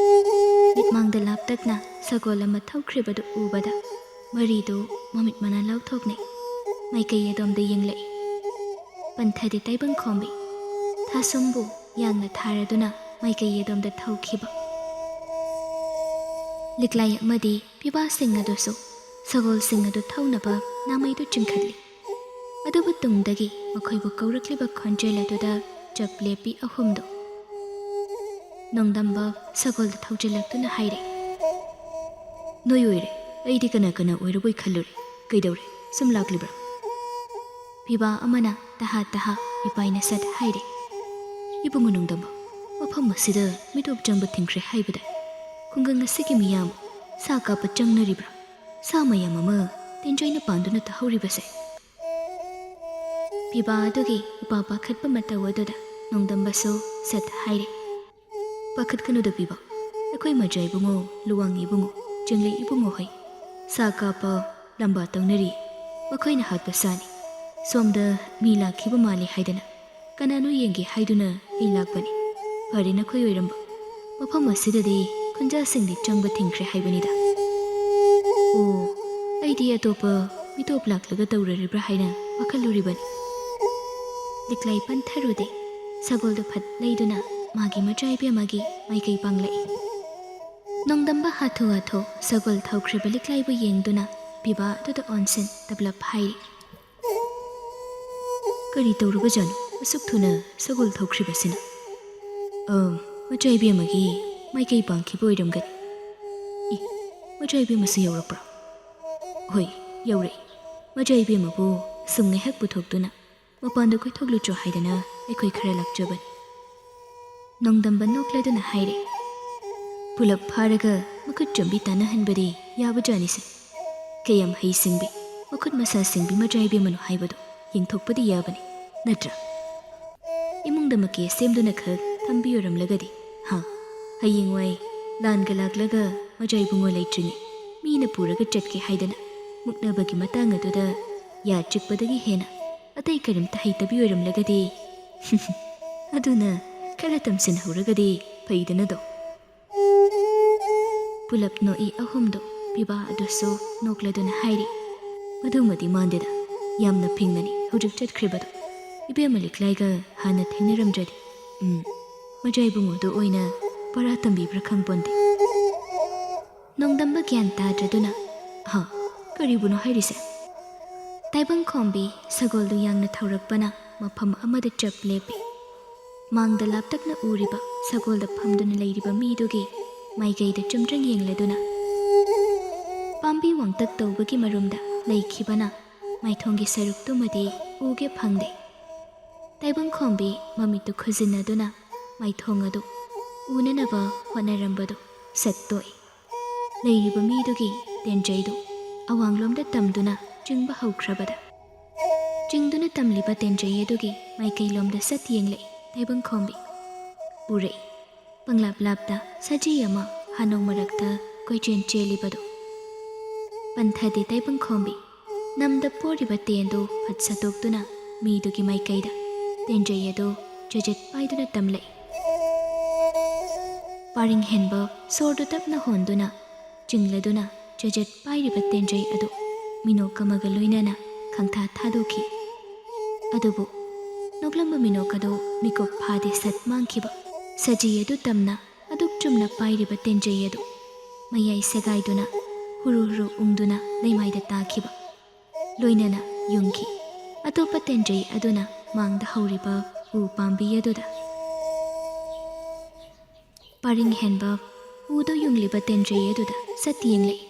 ꯃꯤꯠꯃꯥꯡꯗ ꯂꯥꯞꯇꯛꯅ ꯁꯒꯣꯜ ꯑꯃ ꯊꯧꯈ꯭ꯔꯤꯕꯗꯨ ꯎꯕꯗ ꯃꯔꯤꯗꯨ ꯃꯃꯤꯠ ꯃꯅꯥ ꯂꯥꯎꯊꯣꯛꯅꯩ, ꯃꯥꯏꯀꯩ ꯑꯗꯣꯝꯗ ꯌꯦꯡꯂꯛꯏ꯫ ꯄꯟꯊꯗꯤ ꯇꯥꯏꯕꯪꯈꯣꯝꯕꯤ ꯊꯥꯁꯨꯝꯕꯨ ꯌꯥꯡꯅ ꯊꯥꯔꯗꯨꯅ ꯃꯥꯏꯀꯩ ꯑꯗꯣꯝꯗ ꯊꯧꯈꯤꯕ꯫ ꯂꯤꯛꯂꯥꯏ ꯑꯃꯗꯤ ꯄꯤꯕꯥꯁꯤꯡ ꯑꯗꯨꯁꯨ ꯁꯒꯣꯜꯁꯤꯡ ꯑꯗꯨ ꯊꯧꯅꯕ ꯅꯥꯃꯩꯗꯨ ꯆꯤꯡꯈꯠꯂꯤ꯫ ꯑꯗꯨꯕꯨ ꯇꯨꯡꯗꯒꯤ ꯃꯈꯣꯏꯕꯨ ꯀꯧꯔꯛꯂꯤꯕ ꯈꯣꯟꯖꯦꯜ ꯑꯗꯨꯗ ꯆꯞ ꯂꯦꯞꯄꯤ ꯑꯍꯨꯝꯗꯨ꯫ ꯅꯣꯡꯗꯝꯕ ꯁꯒꯣꯜꯗ ꯊꯧꯖꯤꯜꯂꯛꯇꯨꯅ ꯍꯥꯏꯔꯦ, "ꯅꯣꯏ ꯑꯣꯏꯔꯦ, ꯑꯩꯗꯤ ꯀꯅꯥ ꯀꯅꯥ ꯑꯣꯏꯔꯕꯣꯏ ꯈꯜꯂꯨꯔꯦ꯫ ꯀꯩꯗꯧꯔꯦ, ꯁꯨꯝ ꯂꯥꯛꯂꯤꯕ꯭ꯔꯥ?" ꯄꯤꯕꯥ ꯑꯃꯅ ꯇꯍꯥ ꯇꯍꯥ ꯏꯄꯥꯏꯅ ꯁꯠ ꯍꯥꯏꯔꯦ, "ꯏꯕꯨꯡꯉꯣ ꯅꯣꯡꯗꯝꯕ, ꯃꯐꯝ ꯑꯁꯤꯗ ꯃꯤꯇꯣꯞ ꯆꯪꯕ ꯊꯤꯡꯈ꯭ꯔꯦ ꯍꯥꯏꯕꯗ ꯈꯨꯡꯒꯪ ꯑꯁꯤꯒꯤ ꯃꯤꯌꯥꯝ ꯁꯥ ꯀꯥꯞꯄ ꯆꯪꯅꯔꯤꯕ꯭ꯔꯥ? ꯁꯥ ꯃꯌꯥꯝ ꯑꯃ ꯇꯦꯟꯖꯣꯏꯅ ꯄꯥꯟꯗꯨꯅ ꯇꯥꯍꯧꯔꯤꯕꯁꯦ?" ꯄꯤꯕꯥ ꯑꯗꯨꯒꯤ ꯏꯄꯥ ꯄꯥꯈꯠꯄ ꯃꯇꯧ ꯑꯗꯨꯗ ꯅꯣꯡꯗꯝꯕꯁꯨ ꯁꯠ ꯍꯥꯏꯔꯦ, "ꯄꯥꯈꯠꯀꯅꯨꯗ ꯄꯤꯕꯥ, ꯑꯩꯈꯣꯏ ꯃꯖꯥ ꯏꯕꯨꯡꯉꯣ, ꯂꯨꯋꯥꯡ ꯏꯕꯨꯡꯉꯣ, ꯆꯤꯡꯂꯩ ꯏꯕꯨꯡꯉꯣ ꯍꯣꯏ ꯁꯥ ꯀꯥꯞꯄ ꯂꯝꯕꯥ ꯇꯧꯅꯔꯤ꯫ ꯃꯈꯣꯏꯅ ꯍꯥꯠꯄ ꯁꯥꯅꯤ꯫ ꯁꯣꯝꯗ ꯃꯤ ꯂꯥꯛꯈꯤꯕ ꯃꯥꯜꯂꯤ ꯍꯥꯏꯗꯅ ꯀꯅꯥꯅꯣ ꯌꯦꯡꯒꯦ ꯍꯥꯏꯗꯨꯅ ꯑꯩ ꯂꯥꯛꯄꯅꯤ꯫ ꯐꯔꯦ ꯅꯈꯣꯏ ꯑꯣꯏꯔꯝꯕ꯫ ꯃꯐꯝ ꯑꯁꯤꯗꯗꯤ ꯈꯨꯟꯖꯥꯁꯤꯡꯗꯤ ꯆꯪꯕ ꯊꯤꯡꯈ꯭ꯔꯦ ꯍꯥꯏꯕꯅꯤꯗ." "ꯑꯣ, ꯑꯩꯗꯤ ꯑꯇꯣꯞꯄ ꯃꯤꯇꯣꯞ ꯂꯥꯛꯂꯒ ꯇꯧꯔꯔꯤꯕ꯭ꯔꯥ ꯍꯥꯏꯅ ꯄꯥꯈꯠꯂꯨꯔꯤꯕꯅꯤ." ꯂꯤꯛꯂꯥꯏ ꯄꯟꯊꯔꯨꯗꯦ ꯁꯒꯣꯜꯗꯨ ꯐꯠ ꯂꯩꯗꯨꯅ ꯃꯥꯒꯤ ꯃꯆꯥ ꯏꯕꯦꯝꯃꯒꯤ ꯃꯥꯏꯀꯩ ꯄꯥꯡꯂꯛꯏ꯫ ꯅꯣꯡꯗꯝꯕ ꯍꯥꯊꯨ ꯍꯥꯊꯨ ꯁꯒꯣꯜ ꯊꯧꯈ꯭ꯔꯤꯕ ꯂꯤꯛꯂꯥꯏꯕꯨ ꯌꯦꯡꯗꯨꯅ ꯄꯤꯕꯥ ꯑꯗꯨꯗ ꯑꯣꯟꯁꯤꯟ ꯇꯞꯂꯞ ꯍꯥꯏꯔꯤ, "ꯀꯔꯤ ꯇꯧꯔꯕꯖꯥꯠꯅꯣ ꯑꯁꯨꯛ ꯊꯨꯅ ꯁꯒꯣꯜ ꯊꯧꯈ꯭ꯔꯤꯕꯁꯤꯅ?" "ꯃꯆꯥ ꯏꯕꯦꯝꯃꯒꯤ ꯃꯥꯏꯀꯩ ꯄꯥꯡꯈꯤꯕ ꯑꯣꯏꯔꯝꯒꯅꯤ." "ꯏ, ꯃꯆꯥ ꯏꯕꯦꯝꯃꯁꯨ ꯌꯧꯔꯛꯄ꯭ꯔꯥ?" "ꯍꯣꯏ, ꯌꯧꯔꯛꯏ꯫ ꯃꯆꯥ ꯏꯕꯦꯝꯃꯕꯨ ꯁꯨꯝ ꯉꯥꯏꯍꯥꯛ ꯄꯨꯊꯣꯛꯇꯨꯅ ꯃꯄꯥꯟꯗ ꯀꯣꯏꯊꯣꯛꯂꯨꯆꯣ ꯍꯥꯏꯗꯅ ꯑꯩꯈꯣꯏ ꯈꯔ ꯂꯥꯛꯆꯕꯅꯤ." ꯅꯣꯡꯗꯝꯕ ꯅꯣꯛꯂꯗꯨꯅ ꯍꯥꯏꯔꯦ, "ꯄꯨꯂꯞ ꯐꯥꯔꯒ ꯃꯈꯨꯠ ꯆꯝꯕꯤ ꯇꯥꯟꯅꯍꯟꯕꯗꯤ ꯌꯥꯕꯖꯥꯠꯅꯤꯁꯦ꯫ ꯀꯌꯥꯝ ꯍꯩꯁꯤꯡꯕꯤ, ꯃꯈꯨꯠ ꯃꯁꯥ ꯁꯤꯡꯕꯤ ꯃꯆꯥ ꯏꯕꯦꯝꯃꯅꯣ ꯍꯥꯏꯕꯗꯣ ꯌꯦꯡꯊꯣꯛꯄꯗꯤ ꯌꯥꯕꯅꯤ, ꯅꯠꯇ꯭ꯔꯥ? ꯏꯃꯨꯡꯗ ꯃꯀꯦ ꯁꯦꯝꯗꯨꯅ ꯈꯛ ꯊꯝꯕꯤꯔꯝꯂꯒꯗꯤ ꯍꯌꯦꯡꯋꯥꯏ ꯂꯥꯟꯒ ꯂꯥꯛꯂꯒ ꯃꯆꯥ ꯏꯕꯨꯡꯉꯣ ꯂꯩꯇ꯭ꯔꯤꯉꯩ ꯃꯤꯅ ꯄꯨꯔꯒ ꯆꯠꯀꯦ ꯍꯥꯏꯗꯅ ꯃꯨꯛꯅꯕꯒꯤ ꯃꯇꯥꯡ ꯑꯗꯨꯗ ꯌꯥ ꯆꯤꯛꯄꯗꯒꯤ ꯍꯦꯟꯅ ꯑꯇꯩ ꯀꯔꯤꯝꯇ ꯍꯩꯇꯕꯤ ꯑꯣꯏꯔꯝꯂꯒꯗꯤ ꯑꯗꯨꯅ ꯈꯔ ꯇꯝꯁꯤꯟꯍꯧꯔꯒꯗꯤ ꯐꯩꯗꯅꯗꯣ." ꯄꯨꯂꯞ ꯅꯣꯛꯏ ꯑꯍꯨꯝꯗꯣ꯫ ꯄꯤꯕꯥ ꯑꯗꯨꯁꯨ ꯅꯣꯛꯂꯗꯨꯅ ꯍꯥꯏꯔꯤ, "ꯑꯗꯨꯃꯗꯤ ꯃꯥꯟꯗꯦꯗ, ꯌꯥꯝꯅ ꯐꯤꯡꯅꯅꯤ ꯍꯧꯖꯤꯛ ꯆꯠꯈ꯭ꯔꯤꯕꯗꯣ꯫ ꯏꯕꯦꯝꯃ ꯂꯤꯛꯂꯥꯏꯒ ꯍꯥꯟꯅ ꯊꯦꯡꯅꯔꯝꯗ꯭ꯔꯗꯤ ꯃꯆꯥ ꯏꯕꯨꯡꯉꯣꯗꯨ ꯑꯣꯏꯅ ꯄꯔꯥ ꯇꯝꯕꯤꯕ꯭ꯔꯥ ꯈꯪꯄꯣꯟꯗꯦ." ꯅꯣꯡꯗꯝꯕ ꯒ꯭ꯌꯥꯟ ꯇꯥꯗ꯭ꯔꯗꯨꯅ, "ꯀꯔꯤꯕꯨꯅꯣ ꯍꯥꯏꯔꯤꯁꯦ?" ꯇꯥꯏꯕꯪꯈꯣꯝꯕꯤ ꯁꯒꯣꯜꯗꯨ ꯌꯥꯡꯅ ꯊꯧꯔꯛꯄꯅ ꯃꯐꯝ ꯑꯃꯗ ꯆꯞ ꯂꯦꯞꯄꯤ꯫ ꯃꯥꯡꯗ ꯂꯥꯞꯇꯛꯅ ꯎꯔꯤꯕ ꯁꯒꯣꯜꯗ ꯐꯝꯗꯨꯅ ꯂꯩꯔꯤꯕ ꯃꯤꯗꯨꯒꯤ ꯃꯥꯏꯀꯩꯗ ꯆꯨꯝꯗ꯭ꯔꯤꯡ ꯌꯦꯡꯂꯗꯨꯅ ꯄꯥꯝꯕꯤ ꯋꯥꯡꯇꯛ ꯇꯧꯕꯒꯤ ꯃꯔꯨꯝꯗ ꯂꯩꯈꯤꯕꯅ ꯃꯥꯏꯊꯣꯡꯒꯤ ꯁꯔꯨꯛꯇꯨꯃꯗꯤ ꯎꯒꯦ ꯐꯪꯗꯦ꯫ ꯇꯥꯏꯕꯪꯈꯣꯝꯕꯤ ꯃꯃꯤꯠꯇꯨ ꯈꯨꯖꯤꯟꯅꯗꯨꯅ ꯃꯥꯏꯊꯣꯡ ꯑꯗꯨ ꯎꯅꯅꯕ ꯍꯣꯠꯅꯔꯝꯕꯗꯨ ꯁꯠ ꯇꯣꯛꯏ꯫ ꯂꯩꯔꯤꯕ ꯃꯤꯗꯨꯒꯤ ꯇꯦꯟꯖꯩꯗꯨ ꯑꯋꯥꯡꯂꯣꯝꯗ ꯇꯝꯗꯨꯅ ꯆꯤꯡꯕ ꯍꯧꯈ꯭ꯔꯕꯗ ꯆꯤꯡꯗꯨꯅ ꯇꯝꯂꯤꯕ ꯇꯦꯟꯖꯩ ꯑꯗꯨꯒꯤ ꯃꯥꯏꯀꯩꯂꯣꯝꯗ ꯁꯠ ꯌꯦꯡꯂꯛꯏ ꯇꯥꯏꯕꯪꯈꯣꯝꯕꯤ꯫ ꯎꯔꯛꯏ ꯄꯪꯂꯥꯞ ꯂꯥꯞꯇ ꯁꯖꯤ ꯑꯃ ꯍꯥꯅꯧ ꯃꯔꯛꯇ ꯀꯣꯏꯆꯦꯟ ꯆꯦꯜꯂꯤꯕꯗꯨ꯫ ꯄꯟꯊꯗꯤ ꯇꯥꯏꯕꯪꯈꯣꯝꯕꯤ ꯅꯝꯗ ꯄꯣꯔꯤꯕ ꯇꯦꯟꯗꯨ ꯐꯠ ꯁꯠꯇꯣꯛꯇꯨꯅ ꯃꯤꯗꯨꯒꯤ ꯃꯥꯏꯀꯩꯗ ꯇꯦꯟꯖꯩ ꯑꯗꯨ ꯆꯖꯠ ꯄꯥꯏꯗꯨꯅ ꯇꯝꯂꯛꯏ꯫ ꯄꯥꯔꯤꯡ ꯍꯦꯟꯕ ꯁꯣꯔꯗꯨ ꯇꯞꯅ ꯍꯣꯟꯗꯨꯅ ꯆꯤꯡꯂꯗꯨꯅ ꯆꯖꯠ ꯄꯥꯏꯔꯤꯕ ꯇꯦꯟꯖꯩ ꯑꯗꯨ ꯃꯤꯅꯣꯛ ꯑꯃꯒ ꯂꯣꯏꯅꯅ ꯈꯪꯊꯥ ꯊꯥꯗꯣꯛꯈꯤ꯫ ꯑꯗꯨꯕꯨ ꯅꯣꯛꯂꯝꯕ ꯃꯤꯅꯣꯛ ꯑꯗꯨ ꯃꯤꯀꯨꯞ ꯐꯥꯗꯦ ꯁꯠ ꯃꯥꯡꯈꯤꯕ꯫ ꯁꯖꯤ ꯑꯗꯨ ꯇꯝꯅ ꯑꯗꯨꯛ ꯆꯨꯝꯅ ꯄꯥꯏꯔꯤꯕ ꯇꯦꯟꯖꯩ ꯑꯗꯨ ꯃꯌꯥꯏ ꯁꯦꯒꯥꯏꯗꯨꯅ ꯍꯨꯔꯨ ꯍꯨꯔꯨ ꯎꯪꯗꯨꯅ ꯂꯩꯃꯥꯏꯗ ꯇꯥꯈꯤꯕ, ꯂꯣꯏꯅꯅ ꯌꯨꯡꯈꯤ ꯑꯇꯣꯞꯄ ꯇꯦꯟꯖꯩ ꯑꯗꯨꯅ ꯃꯥꯡꯗ ꯍꯧꯔꯤꯕ ꯎ ꯄꯥꯝꯕꯤ ꯑꯗꯨꯗ꯫ ꯄꯥꯔꯤꯡ ꯍꯦꯟꯕ ꯎꯗꯨ ꯌꯨꯡꯂꯤꯕ ꯇꯦꯟꯖꯩ ꯑꯗꯨꯗ ꯁꯠ ꯌꯦꯡꯂꯛꯏ꯫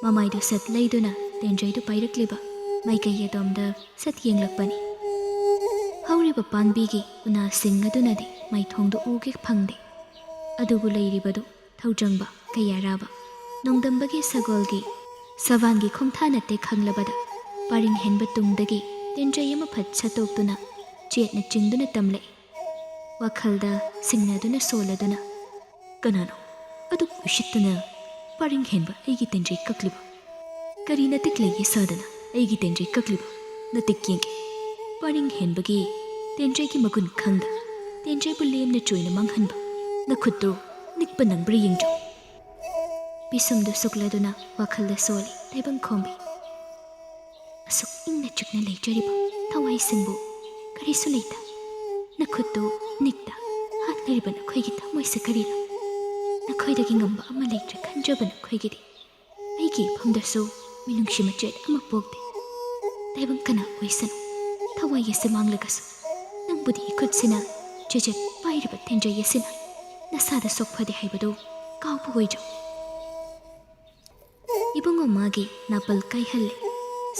ꯃꯃꯥꯏꯗꯨ ꯁꯠ ꯂꯩꯗꯨꯅ ꯇꯦꯟꯖꯩꯗꯨ ꯄꯥꯏꯔꯛꯂꯤꯕ ꯃꯥꯏꯀꯩ ꯑꯗꯣꯝꯗ ꯁꯠ ꯌꯦꯡꯂꯛꯄꯅꯤ꯫ ꯍꯧꯔꯤꯕ ꯄꯥꯝꯕꯤꯒꯤ ꯎꯅꯥꯁꯤꯡ ꯑꯗꯨꯅꯗꯤ ꯃꯥꯏꯊꯣꯡꯗꯨ ꯎꯒꯦ ꯐꯪꯗꯦ꯫ ꯑꯗꯨꯕꯨ ꯂꯩꯔꯤꯕꯗꯨ ꯊꯧꯖꯪꯕ ꯀꯌꯥꯔꯥꯕ ꯅꯣꯡꯗꯝꯕꯒꯤ ꯁꯒꯣꯜꯒꯤ ꯁꯕꯥꯟꯒꯤ ꯈꯣꯡꯊꯥ ꯅꯠꯇꯦ ꯈꯪꯂꯕꯗ ꯄꯥꯔꯤꯡ ꯍꯦꯟꯕ ꯇꯨꯡꯗꯒꯤ ꯇꯦꯟꯖꯩ ꯑꯃ ꯐꯠ ꯁꯠꯇꯣꯛꯇꯨꯅ ꯆꯦꯠꯅ ꯆꯤꯡꯗꯨꯅ ꯇꯝꯂꯛꯏ꯫ ꯋꯥꯈꯜꯗ ꯁꯤꯡꯅꯗꯨꯅ ꯁꯣꯜꯂꯗꯨꯅ ꯀꯅꯥꯅꯣ ꯑꯗꯨ ꯎꯁꯤꯠꯇꯅ ꯄꯔꯤꯡ ꯍꯦꯟꯕ ꯑꯩꯒꯤ ꯇꯦꯟꯖꯩ ꯀꯛꯂꯤꯕ ꯀꯔꯤ ꯅꯇꯤꯛ ꯂꯩꯒꯦ ꯁꯥꯗꯅ ꯑꯩꯒꯤ ꯇꯦꯟꯖꯩ ꯀꯛꯂꯤꯕ ꯅꯇꯤꯛ ꯌꯦꯡꯒꯦ ꯄꯔꯤꯡ ꯍꯦꯟꯕꯒꯤ ꯇꯦꯟꯖꯩꯒꯤ ꯃꯒꯨꯟ ꯈꯪꯗ ꯇꯦꯟꯖꯩꯕꯨ ꯂꯦꯝꯅ ꯆꯣꯏꯅ ꯃꯥꯡꯍꯟꯕ ꯅꯈꯨꯠꯇꯨ ꯅꯤꯛꯄ ꯅꯪꯕ꯭ꯔꯥ ꯌꯦꯡꯖꯧ ꯄꯤꯁꯨꯝꯗꯨ ꯁꯨꯛꯂꯗꯨꯅ ꯋꯥꯈꯜꯗ ꯁꯣꯜꯂꯤ ꯇꯥꯏꯕꯪꯈꯣꯝꯕꯤ ꯑꯁꯨꯛ ꯏꯪꯅ ꯆꯤꯛꯅ ꯂꯩꯖꯔꯤꯕ ꯊꯋꯥꯏꯁꯤꯡꯕꯨ ꯀꯔꯤꯁꯨ ꯂꯩꯇ ꯅꯈꯨꯠꯇꯨ ꯅꯤꯛꯇ ꯍꯥꯠꯅꯔꯤꯕ ꯅꯈꯣꯏꯒꯤ ꯊꯃꯣꯏꯁꯦ ꯀꯔꯤꯅꯣ ꯅꯈꯣꯏꯗꯒꯤ ꯉꯝꯕ ꯑꯃ ꯂꯩꯇ꯭ꯔꯦ ꯈꯟꯖꯕ ꯅꯈꯣꯏꯒꯤꯗꯤ ꯑꯩꯒꯤ ꯏꯐꯝꯗꯁꯨ ꯃꯤꯅꯨꯡꯁꯤ ꯃꯆꯦꯠ ꯑꯃ ꯄꯣꯛꯇꯦ ꯇꯥꯏꯕꯪ ꯀꯅꯥ ꯑꯣꯏꯁꯅꯨ ꯊꯋꯥꯏ ꯑꯁꯤ ꯃꯥꯡꯂꯒꯁꯨ ꯅꯪꯕꯨꯗꯤ ꯏꯈꯨꯠꯁꯤꯅ ꯆꯦꯖꯦꯠ ꯄꯥꯏꯔꯤꯕ ꯇꯦꯟꯖꯩ ꯑꯁꯤꯅ ꯅꯁꯥꯗ ꯁꯣꯛꯐꯗꯦ ꯍꯥꯏꯕꯗꯨ ꯀꯥꯎꯕ ꯑꯣꯏꯖꯧ ꯏꯕꯨꯡꯉꯣ ꯃꯥꯒꯤ ꯅꯥꯄꯜ ꯀꯥꯏꯍꯜꯂꯦ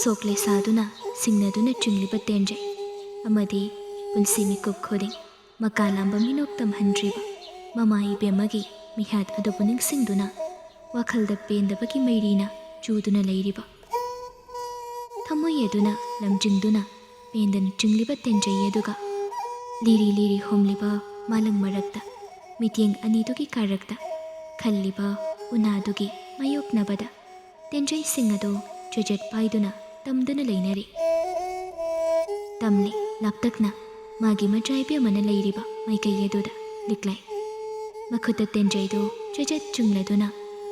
ꯁꯣꯛꯂꯦ ꯁꯥꯗꯨꯅ ꯁꯤꯡꯅꯗꯨꯅ ꯆꯤꯡꯂꯤꯕ ꯇꯦꯟꯖꯩ ꯑꯃꯗꯤ ꯄꯨꯟꯁꯤ ꯃꯤꯀꯨꯞ ꯈꯨꯗꯤꯡ ꯃꯀꯥ ꯂꯥꯝꯕ ꯃꯤꯅꯣꯛ ꯇꯝꯍꯟꯗ꯭ꯔꯤꯕ ꯃꯃꯥ ꯏꯕꯦꯝꯃꯒꯤ ꯃꯤꯍꯥꯠ ꯑꯗꯨꯕꯨ ꯅꯤꯡꯁꯤꯡꯗꯨꯅ ꯋꯥꯈꯜꯗ ꯄꯦꯟꯗꯕꯒꯤ ꯃꯩꯔꯤꯅ ꯆꯨꯗꯨꯅ ꯂꯩꯔꯤꯕ ꯊꯃꯣꯏ ꯑꯗꯨꯅ ꯂꯝꯖꯤꯡꯗꯨꯅ ꯄꯦꯟꯗꯅ ꯆꯤꯡꯂꯤꯕ ꯇꯦꯟꯖꯩ ꯑꯗꯨꯒ ꯂꯤꯔꯤ ꯂꯤꯔꯤ ꯍꯣꯝꯂꯤꯕ ꯃꯥꯂꯪ ꯃꯔꯛꯇ ꯃꯤꯠꯌꯦꯡ ꯑꯅꯤꯗꯨꯒꯤ ꯀꯥꯔꯛꯇ ꯈꯜꯂꯤꯕ ꯎꯅꯥꯗꯨꯒꯤ ꯃꯥꯌꯣꯛꯅꯕꯗ ꯇꯦꯟꯖꯩꯁꯤꯡ ꯑꯗꯨ ꯆꯦꯖꯦꯠ ꯄꯥꯏꯗꯨꯅ ꯇꯝꯗꯨꯅ ꯂꯩꯅꯔꯤ ꯇꯝꯂꯤ ꯂꯥꯞꯇꯛꯅ ꯃꯥꯒꯤ ꯃꯆꯥꯏꯕꯦꯝꯃꯅ ꯂꯩꯔꯤꯕ ꯃꯥꯏꯀꯩ ꯑꯗꯨꯗ ꯂꯤꯛꯂꯥꯏ ꯃꯈꯨꯠꯇ ꯇꯦꯟꯖꯩꯗꯨ ꯆꯦꯖꯦꯠ ꯆꯨꯡꯂꯗꯨꯅ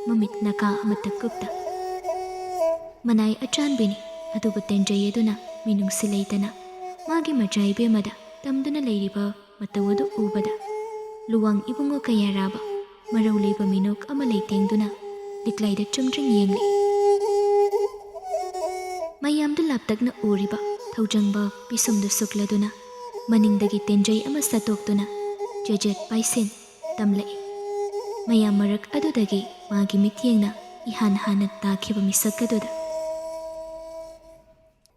ꯃꯃꯤꯠ ꯅꯀꯥ ꯑꯃꯠꯇ ꯀꯨꯞꯇ ꯃꯅꯥꯏ ꯑꯆꯥꯟꯕꯤꯅꯤ ꯑꯗꯨꯕꯨ ꯇꯦꯟꯖꯩ ꯑꯗꯨꯅ ꯃꯤꯅꯨꯡꯁꯤ ꯂꯩꯇꯅ ꯃꯥꯒꯤ ꯃꯆꯥꯏꯕꯦꯝꯃꯗ ꯇꯝꯗꯨꯅ ꯂꯩꯔꯤꯕ ꯃꯇꯧ ꯑꯗꯨ ꯎꯕꯗ ꯂꯨꯋꯥꯡ ꯏꯕꯨꯡꯉꯣ ꯀꯌꯥꯔꯥꯕ ꯃꯔꯧ ꯂꯩꯕ ꯃꯤꯅꯣꯛ ꯑꯃ ꯂꯩꯇꯦꯡꯗꯨꯅ ꯂꯤꯛꯂꯥꯏꯗ ꯆꯨꯝꯗ꯭ꯔꯤꯡ ꯌꯦꯡꯂꯤ ꯃꯌꯥꯝꯗꯨ ꯂꯥꯞꯇꯛꯅ ꯎꯔꯤꯕ ꯊꯧꯖꯪꯕ ꯄꯤꯁꯨꯝꯗꯨ ꯁꯨꯛꯂꯗꯨꯅ ꯃꯅꯤꯡꯗꯒꯤ ꯇꯦꯟꯖꯩ ꯑꯃ ꯁꯠꯇꯣꯛꯇꯨꯅ ꯆꯦꯖꯦꯠ ꯄꯥꯏꯁꯤꯟ ꯇꯝꯂꯛꯏ ꯃꯌꯥꯝ ꯃꯔꯛ ꯑꯗꯨꯗꯒꯤ ꯃꯥꯒꯤ ꯃꯤꯠꯌꯦꯡꯅ इहान हान ताखिब मिसकदुदा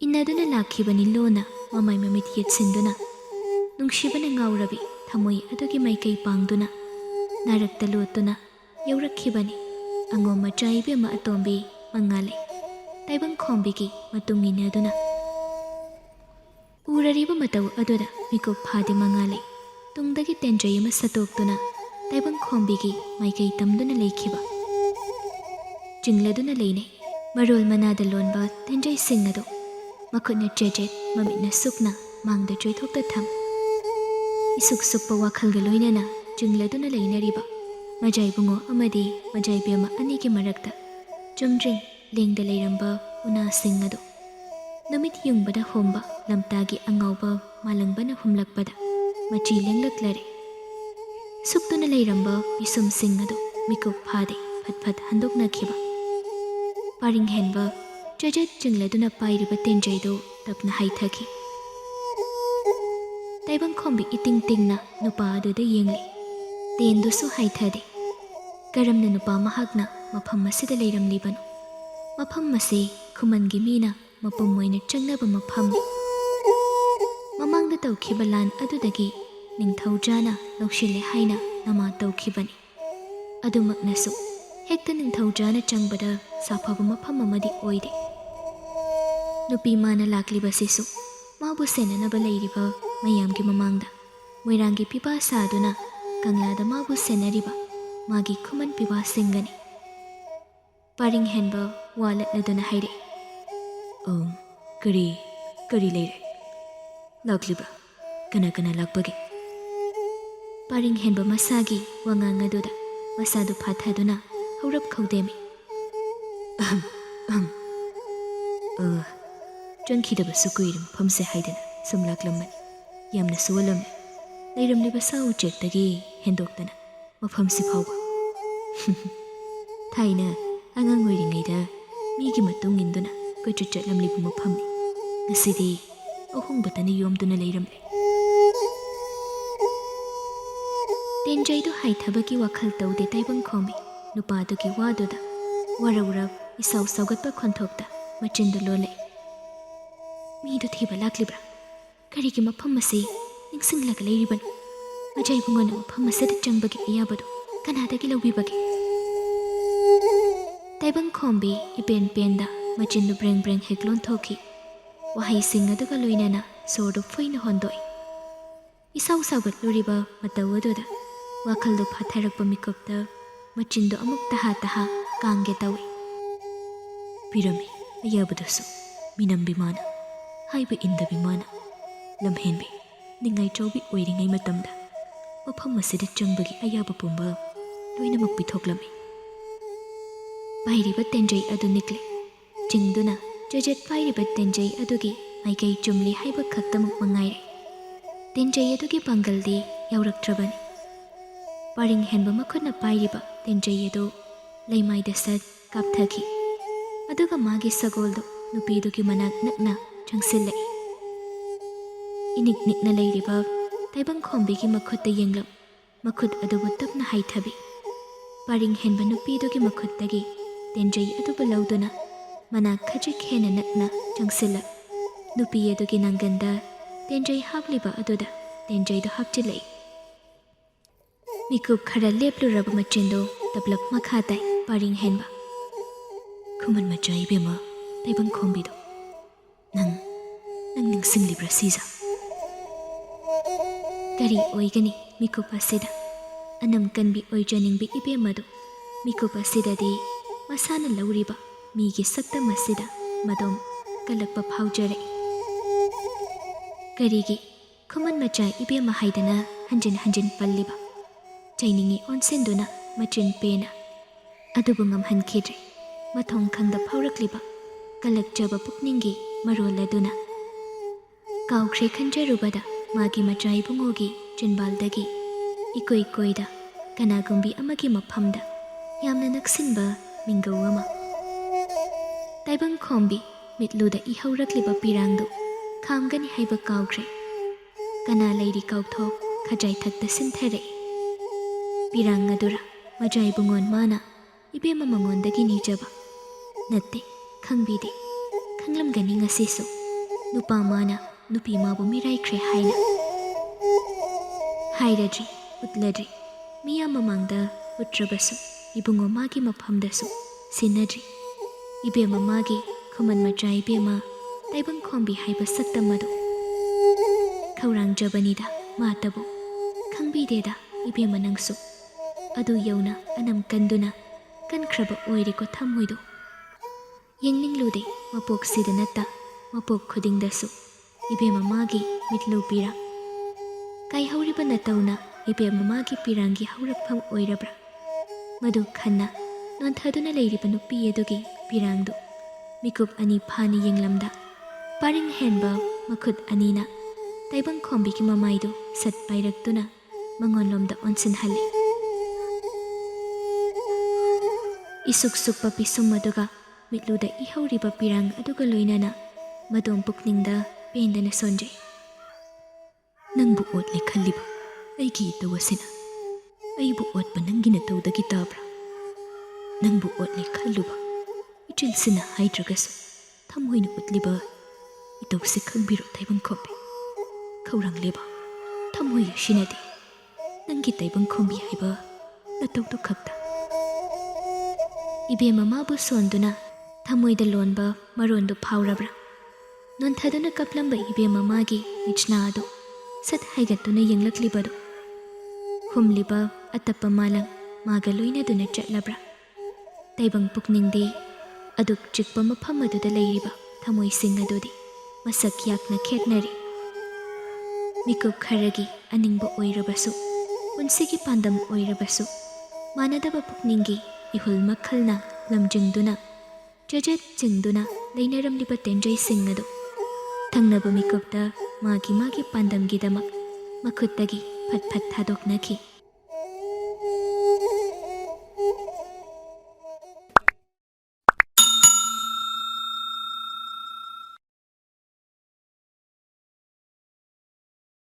इन्नदुना लाखिबनि लोना ममाई ममित येत्सिंदुना नुंगशिबना ngawrabi thamoi adugi maikai pangduna narakta lotuna yaurakkhibani angom machaibe ma atombi mangale taibang khombigi matung inaduna urariba matau aduda mikop phade mangale tungdagi tenjai ma satoktuna taibang khombigi maikai tamduna leikhiba jingladuna leine marol manada lonba tenjai singnado makhutna jejet mamitna sukna mangda joithokta tham isuk sukpa wakhalga loinana jingladuna leinariba majai bungo amadi majai bema anigi marakta chumdring lengda leiramba una singado namit yungbada homba lamtagi angauba malangbana humlakpada machi lenglaklare suktuna leiramba bisum singado mikup phade phat handokna khiba paring henba jejet jingladuna pairiba tenjaido tapna haithaki taibang khombi iting tingna nupa aduda yengli tendusu haithade karamna nupa mahakna mafam asida leiramlibanu mafam mase khumangi mina mapum moina changnaba mafamni mamangda tawkhiba lan adudagi ningthaujana lokshile haina nama tawkhibani adumaknasu hekta ningthaujana changbada safaba mafam amadi oide nupi mana lakliba sisu mabu senanaba leiriba mayamgi mamangda moirangi pipa saduna kanglada mabu senariba magi khuman pipa singani paring henba walat laduna haire kari leire lakliba kana lakbage paring henba masagi wanganga duda masadu phathaduna haurap khaudemi changkhidaba sukuirim phamse haidana sumlaklamani yamna suwalam leiramliba sau chektagi hendoktana mafamsi phawba thaina angang oiringaida migi matung induna koichu chatlamlibu mafamni ngasidi ahungbatani yomduna leiramle tenjaidu haithabaki wakhal taude taibang khomi nupadugi waduda warawrab isau saugatpa khonthokta machindu lole midu thiba laklibra karigi mafam ase ningsinglaga leiribanu majai bungona mafam aseda changbagi iyabadu kanadagi lawibage taibang khombi ipen penda machindu breng heklon thoki wahai sing aduga loinana sordu foina hondoi ꯏꯁꯥꯎ ꯁꯥꯎꯒꯠꯂꯨꯔꯤꯕ ꯃꯇꯧ ꯑꯗꯨꯗ ꯋꯥꯈꯜꯗꯨ ꯐꯥꯊꯔꯛꯄ ꯃꯤꯀꯨꯞꯇ ꯃꯆꯤꯟꯗꯨ ꯑꯃꯨꯛ ꯇꯍꯥ ꯇꯍꯥ ꯀꯥꯡꯒꯦ ꯇꯧꯏ꯫ ꯄꯤꯔꯝꯃꯤ ꯑꯌꯥꯕꯗꯨꯁꯨ ꯃꯤꯅꯝꯕꯤ ꯃꯥꯅ, ꯍꯥꯏꯕ ꯏꯟꯗꯕꯤ ꯃꯥꯅ, ꯂꯝꯍꯦꯟꯕꯤ ꯅꯤꯡꯉꯥꯏꯆꯥꯎꯕꯤ ꯑꯣꯏꯔꯤꯉꯩ ꯃꯇꯝꯗ ꯃꯐꯝ ꯑꯁꯤꯗ ꯆꯪꯕꯒꯤ ꯑꯌꯥꯕ ꯄꯨꯝꯕ ꯂꯣꯏꯅꯃꯛ ꯄꯤꯊꯣꯛꯂꯝꯃꯤ꯫ ꯄꯥꯏꯔꯤꯕ ꯇꯦꯟꯖꯩ ꯑꯗꯨ ꯅꯤꯛꯂꯦ, ꯆꯤꯡꯗꯨꯅ ꯖꯦꯖꯦꯠ ꯄꯥꯏꯔꯤꯕ ꯇꯦꯟꯖꯩ ꯑꯗꯨꯒꯤ ꯃꯥꯏꯀꯩ ꯆꯨꯝꯂꯤ ꯍꯥꯏꯕ ꯈꯛꯇꯃꯛ ꯃꯉꯥꯏꯔꯦ꯫ ꯇꯦꯟꯖꯩ ꯑꯗꯨꯒꯤ ꯄꯥꯡꯒꯜꯗꯤ ꯌꯥꯎꯔꯛꯇ꯭ꯔꯕꯅꯤ꯫ ꯄꯥꯔꯤꯡ ꯍꯦꯟꯕ ꯃꯈꯨꯠꯅ ꯄꯥꯏꯔꯤꯕ ꯇꯦꯟꯖꯩ ꯑꯗꯨ ꯂꯩꯃꯥꯏꯗ ꯁꯠ ꯀꯥꯞꯊꯈꯤ, ꯑꯗꯨꯒ ꯃꯥꯒꯤ ꯁꯒꯣꯜꯗꯨ ꯅꯨꯄꯤꯗꯨꯒꯤ ꯃꯅꯥꯛ ꯅꯛꯅ ꯆꯪꯁꯤꯜꯂꯛꯏ꯫ ꯏꯅꯤꯛ ꯅꯤꯛꯅ ꯂꯩꯔꯤꯕ ꯇꯥꯏꯕꯪꯈꯣꯝꯕꯤꯒꯤ ꯃꯈꯨꯠꯇ ꯌꯦꯡꯂꯝ ꯃꯈꯨꯠ ꯑꯗꯨꯕꯨ ꯇꯞꯅ ꯍꯥꯏꯊꯕꯤ, ꯄꯥꯔꯤꯡ ꯍꯦꯟꯕ ꯅꯨꯄꯤꯗꯨꯒꯤ ꯃꯈꯨꯠꯇꯒꯤ ꯇꯦꯟꯖꯩ ꯑꯗꯨꯕꯨ ꯂꯧꯗꯨꯅ ꯃꯅꯥꯛ ꯈꯖꯤꯛ ꯍꯦꯟꯅ ꯅꯛꯅ ꯆꯪꯁꯤꯜꯂꯛ ꯅꯨꯄꯤ ꯑꯗꯨꯒꯤ ꯅꯪꯒꯟꯗ ꯇꯦꯟꯖꯩ ꯍꯥꯞꯂꯤꯕ ꯑꯗꯨꯗ ꯇꯦꯟꯖꯩꯗꯨ ꯍꯥꯞꯆꯤꯜꯂꯛꯏ꯫ ꯃꯤꯀꯨꯞ ꯈꯔ ꯂꯦꯞꯂꯨꯔꯕ ꯃꯆꯤꯟꯗꯨ ꯇꯞꯂꯞ ꯃꯈꯥ ꯇꯥꯏ ꯄꯥꯔꯤꯡ ꯍꯦꯟꯕ꯫ ꯈꯨꯃꯟ ꯃꯆꯥ ꯏꯕꯦꯝꯃ ꯇꯥꯏꯕꯪꯈꯣꯝꯕꯤꯗꯣ, ꯅꯪ ꯅꯤꯡꯁꯤꯡꯂꯤꯕ꯭ꯔꯥ ꯁꯤꯖꯥ? ꯀꯔꯤ ꯑꯣꯏꯒꯅꯤ ꯃꯤꯀꯨꯞ ꯑꯁꯤꯗ? ꯑꯅꯝ ꯀꯟꯕꯤ ꯑꯣꯏꯖꯅꯤꯡꯕꯤ ꯏꯕꯦꯝꯃꯗꯨ ꯃꯤꯀꯨꯞ ꯑꯁꯤꯗꯗꯤ ꯃꯁꯥꯅ ꯂꯧꯔꯤꯕ ꯃꯤꯒꯤ ꯁꯛꯇꯝ ꯑꯁꯤꯗ ꯃꯗꯣꯝ ꯀꯜꯂꯛꯄ ꯐꯥꯎꯖꯔꯛꯏ꯫ ꯀꯔꯤꯒꯤ ꯈꯨꯃꯟ ꯃꯆꯥ ꯏꯕꯦꯝꯃ ꯍꯥꯏꯗꯅ ꯍꯟꯖꯤꯟ ꯍꯟꯖꯤꯟ ꯄꯜꯂꯤꯕ? ꯆꯩꯅꯤꯡꯉꯤ ꯑꯣꯟꯁꯤꯟꯗꯨꯅ ꯃꯆꯤꯟ ꯄꯦꯅ, ꯑꯗꯨꯕꯨ ꯉꯝꯍꯟꯈꯤꯗ꯭ꯔꯦ ꯃꯊꯣꯡ ꯈꯪꯗ ꯐꯥꯎꯔꯛꯂꯤꯕ ꯀꯜꯂꯛꯆꯕ ꯄꯨꯛꯅꯤꯡꯒꯤ ꯃꯔꯣꯜ ꯑꯗꯨꯅ꯫ ꯀꯥꯎꯈ꯭ꯔꯦ ꯈꯟꯖꯔꯨꯕꯗ ꯃꯥꯒꯤ ꯃꯆꯥ ꯏꯕꯨꯡꯉꯣꯒꯤ ꯆꯤꯟꯕꯥꯜꯗꯒꯤ ꯏꯀꯣꯏ ꯀꯣꯏꯗ ꯀꯅꯥꯒꯨꯝꯕꯤ ꯑꯃꯒꯤ ꯃꯐꯝꯗ ꯌꯥꯝꯅ ꯅꯛꯁꯤꯟꯕ ꯃꯤꯡꯒꯧ ꯑꯃ꯫ ꯇꯥꯏꯕꯪꯈꯣꯝꯕꯤ ꯃꯤꯠꯂꯨꯗ ꯏꯍꯧꯔꯛꯂꯤꯕ ꯄꯤꯔꯥꯡꯗꯨ ꯈꯥꯝꯒꯅꯤ ꯍꯥꯏꯕ ꯀꯥꯎꯈ꯭ꯔꯦ꯫ ꯀꯅꯥ ꯂꯩꯔꯤ ꯀꯥꯎꯊꯣꯛ ꯈꯖꯥꯏꯊꯛꯇ ꯁꯤꯟꯊꯔꯛꯏ꯫ ꯄꯤꯔꯥꯡ ꯑꯗꯨꯔ ꯃꯆꯥ ꯏꯕꯨꯡꯉꯣꯟ ꯃꯥꯅ ꯏꯕꯦꯝꯃ ꯃꯉꯣꯟꯗꯒꯤ ꯅꯤꯖꯕ? ꯅꯠꯇꯦ, ꯈꯪꯕꯤꯗꯦ, ꯈꯪꯂꯝꯒꯅꯤ ꯉꯁꯤꯁꯨ ꯅꯨꯄꯥ ꯃꯥꯅ ꯅꯨꯄꯤ ꯃꯥꯕꯨ ꯃꯤꯔꯥꯏꯈ꯭ꯔꯦ ꯍꯥꯏꯅ꯫ ꯍꯥꯏꯔꯗ꯭ꯔꯤ, ꯎꯠꯂꯗ꯭ꯔꯤ, ꯃꯤꯌꯥꯝ ꯃꯃꯥꯡꯗ ꯎꯠꯇ꯭ꯔꯕꯁꯨ ꯏꯕꯨꯡꯉꯣ ꯃꯥꯒꯤ ꯃꯐꯝꯗꯁꯨ ꯁꯤꯟꯅꯗ꯭ꯔꯤ ꯏꯕꯦꯝꯃ ꯃꯥꯒꯤ ꯈꯨꯃꯟ ꯃꯆꯥ ꯏꯕꯦꯝꯃ ꯇꯥꯏꯕꯪꯈꯣꯝꯕꯤ ꯍꯥꯏꯕ ꯁꯛꯇꯝ ꯑꯗꯨ꯫ ꯈꯧꯔꯥꯡꯖꯕꯅꯤꯗ ꯃꯥꯇꯕꯨ, ꯈꯪꯕꯤꯗꯦꯗ ꯏꯕꯦꯝꯃ ꯅꯪꯁꯨ ꯑꯗꯨ ꯌꯧꯅ ꯑꯅꯝ ꯀꯟꯗꯨꯅ ꯀꯟꯈ꯭ꯔꯕ ꯑꯣꯏꯔꯦꯀꯣ ꯊꯃꯣꯏꯗꯣ꯫ ꯌꯦꯡꯅꯤꯡꯂꯨꯗꯦ ꯃꯄꯣꯛꯁꯤꯗ ꯅꯠꯇ ꯃꯄꯣꯛ ꯈꯨꯗꯤꯡꯗꯁꯨ ꯏꯕꯦꯝꯃ ꯃꯥꯒꯤ ꯃꯤꯠꯂꯨ ꯄꯤꯔꯥꯡ꯫ ꯀꯥꯏꯍꯧꯔꯤꯕ ꯅꯇꯧꯅ ꯏꯕꯦꯝꯃ ꯃꯥꯒꯤ ꯄꯤꯔꯥꯡꯒꯤ ꯍꯧꯔꯛꯐꯝ ꯑꯣꯏꯔꯕ꯭ꯔꯥ? ꯃꯗꯨ ꯈꯟꯅ ꯅꯣꯟꯊꯗꯨꯅ ꯂꯩꯔꯤꯕ ꯅꯨꯄꯤ ꯑꯗꯨꯒꯤ ꯄꯤꯔꯥꯡꯗꯨ ꯃꯤꯀꯨꯞ ꯑꯅꯤ ꯐꯥꯅ ꯌꯦꯡꯂꯝꯗ ꯄꯥꯔꯤꯡ ꯍꯦꯟꯕ ꯃꯈꯨꯠ ꯑꯅꯤꯅ ꯇꯥꯏꯕꯪꯈꯣꯝꯕꯤꯒꯤ ꯃꯃꯥꯏꯗꯨ ꯁꯠ ꯄꯥꯏꯔꯛꯇꯨꯅ ꯃꯉꯣꯟꯂꯣꯝꯗ ꯑꯣꯟꯁꯤꯟꯍꯜꯂꯤ꯫ ꯏꯁꯨꯛ ꯁꯨꯛꯄ ꯄꯤꯁꯨꯝ ꯑꯗꯨꯒ ꯃꯤꯠꯂꯨꯗ ꯏꯍꯧꯔꯤꯕ ꯄꯤꯔꯥꯡ ꯑꯗꯨꯒ ꯂꯣꯏꯅꯅ ꯃꯗꯣꯝ ꯄꯨꯛꯅꯤꯡꯗ ꯄꯦꯟꯗꯅ ꯁꯣꯟꯖꯩ꯫ ꯅꯪꯕꯨ ꯑꯣꯠꯂꯦ ꯈꯜꯂꯤꯕ ꯑꯩꯒꯤ ꯏꯇꯧ ꯑꯁꯤꯅ ꯑꯩꯕꯨ ꯑꯣꯠꯄ ꯅꯪꯒꯤ ꯅꯇꯧꯗꯒꯤ ꯇꯥꯕ꯭ꯔꯥ? ꯅꯪꯕꯨ ꯑꯣꯠꯂꯦ ꯈꯜꯂꯨꯕ ꯏꯆꯤꯜꯁꯤꯅ ꯍꯥꯏꯗ꯭ꯔꯒꯁꯨ ꯊꯃꯣꯏꯅ ꯎꯠꯂꯤꯕ ꯏꯇꯧꯁꯤ ꯈꯪꯕꯤꯔꯣ ꯇꯥꯏꯕꯪꯈꯣꯝꯕꯤ꯫ ꯈꯧꯔꯥꯡꯂꯦꯕ ꯊꯃꯣꯏ ꯑꯁꯤꯅꯗꯤ ꯅꯪꯒꯤ ꯇꯥꯏꯕꯪꯈꯣꯝꯕꯤ ꯍꯥꯏꯕ ꯅꯇꯧꯗꯨ ꯈꯛꯇ꯫ ꯏꯕꯦꯝꯃ ꯃꯥꯕꯨ ꯁꯣꯟꯗꯨꯅ ꯊꯃꯣꯏꯗ ꯂꯣꯟꯕ ꯃꯔꯣꯟꯗꯨ ꯐꯥꯎꯔꯕ꯭ꯔꯥ? ꯅꯣꯟꯊꯗꯨꯅ ꯀꯞꯂꯝꯕ ꯏꯕꯦꯝꯃ ꯃꯥꯒꯤ ꯃꯤꯠꯁꯅꯥ ꯑꯗꯨ ꯁꯠ ꯍꯥꯏꯒꯠꯇꯨꯅ ꯌꯦꯡꯂꯛꯂꯤꯕꯗꯨ ꯍꯨꯝꯂꯤꯕ ꯑꯇꯞꯄ ꯃꯥꯂꯪ ꯃꯥꯒ ꯂꯣꯏꯅꯗꯨꯅ ꯆꯠꯂꯕ꯭ꯔꯥ? ꯇꯥꯏꯕꯪ ꯄꯨꯛꯅꯤꯡꯗꯤ ꯑꯗꯨꯛ ꯆꯤꯛꯄ ꯃꯐꯝ ꯑꯗꯨꯗ ꯂꯩꯔꯤꯕ ꯊꯃꯣꯏꯁꯤꯡ ꯑꯗꯨꯗꯤ ꯃꯁꯛ ꯌꯥꯛꯅ ꯈꯦꯠꯅꯔꯤ꯫ ꯃꯤꯀꯨꯞ ꯈꯔꯒꯤ ꯑꯅꯤꯡꯕ ꯑꯣꯏꯔꯕꯁꯨ, ꯄꯨꯟꯁꯤꯒꯤ ꯄꯥꯟꯗꯝ ꯑꯣꯏꯔꯕꯁꯨ, ꯃꯥꯟꯅꯗꯕ ꯄꯨꯛꯅꯤꯡꯒꯤ ꯏꯍꯨꯜ ꯃꯈꯜꯅ ꯂꯝꯖꯤꯡꯗꯨꯅ ꯖꯦꯖꯦꯠ ꯆꯤꯡꯗꯨꯅ ꯂꯩꯅꯔꯝꯂꯤꯕ ꯇꯦꯟꯖꯩꯁꯤꯡ ꯑꯗꯨ ꯊꯪꯅꯕ ꯃꯤꯀꯨꯞꯇ ꯃꯥꯒꯤ ꯄꯥꯟꯗꯝꯒꯤꯗꯃꯛ ꯃꯈꯨꯠꯇꯒꯤ ꯐꯠ ꯐꯠ ꯊꯥꯗꯣꯛꯅꯈꯤ꯫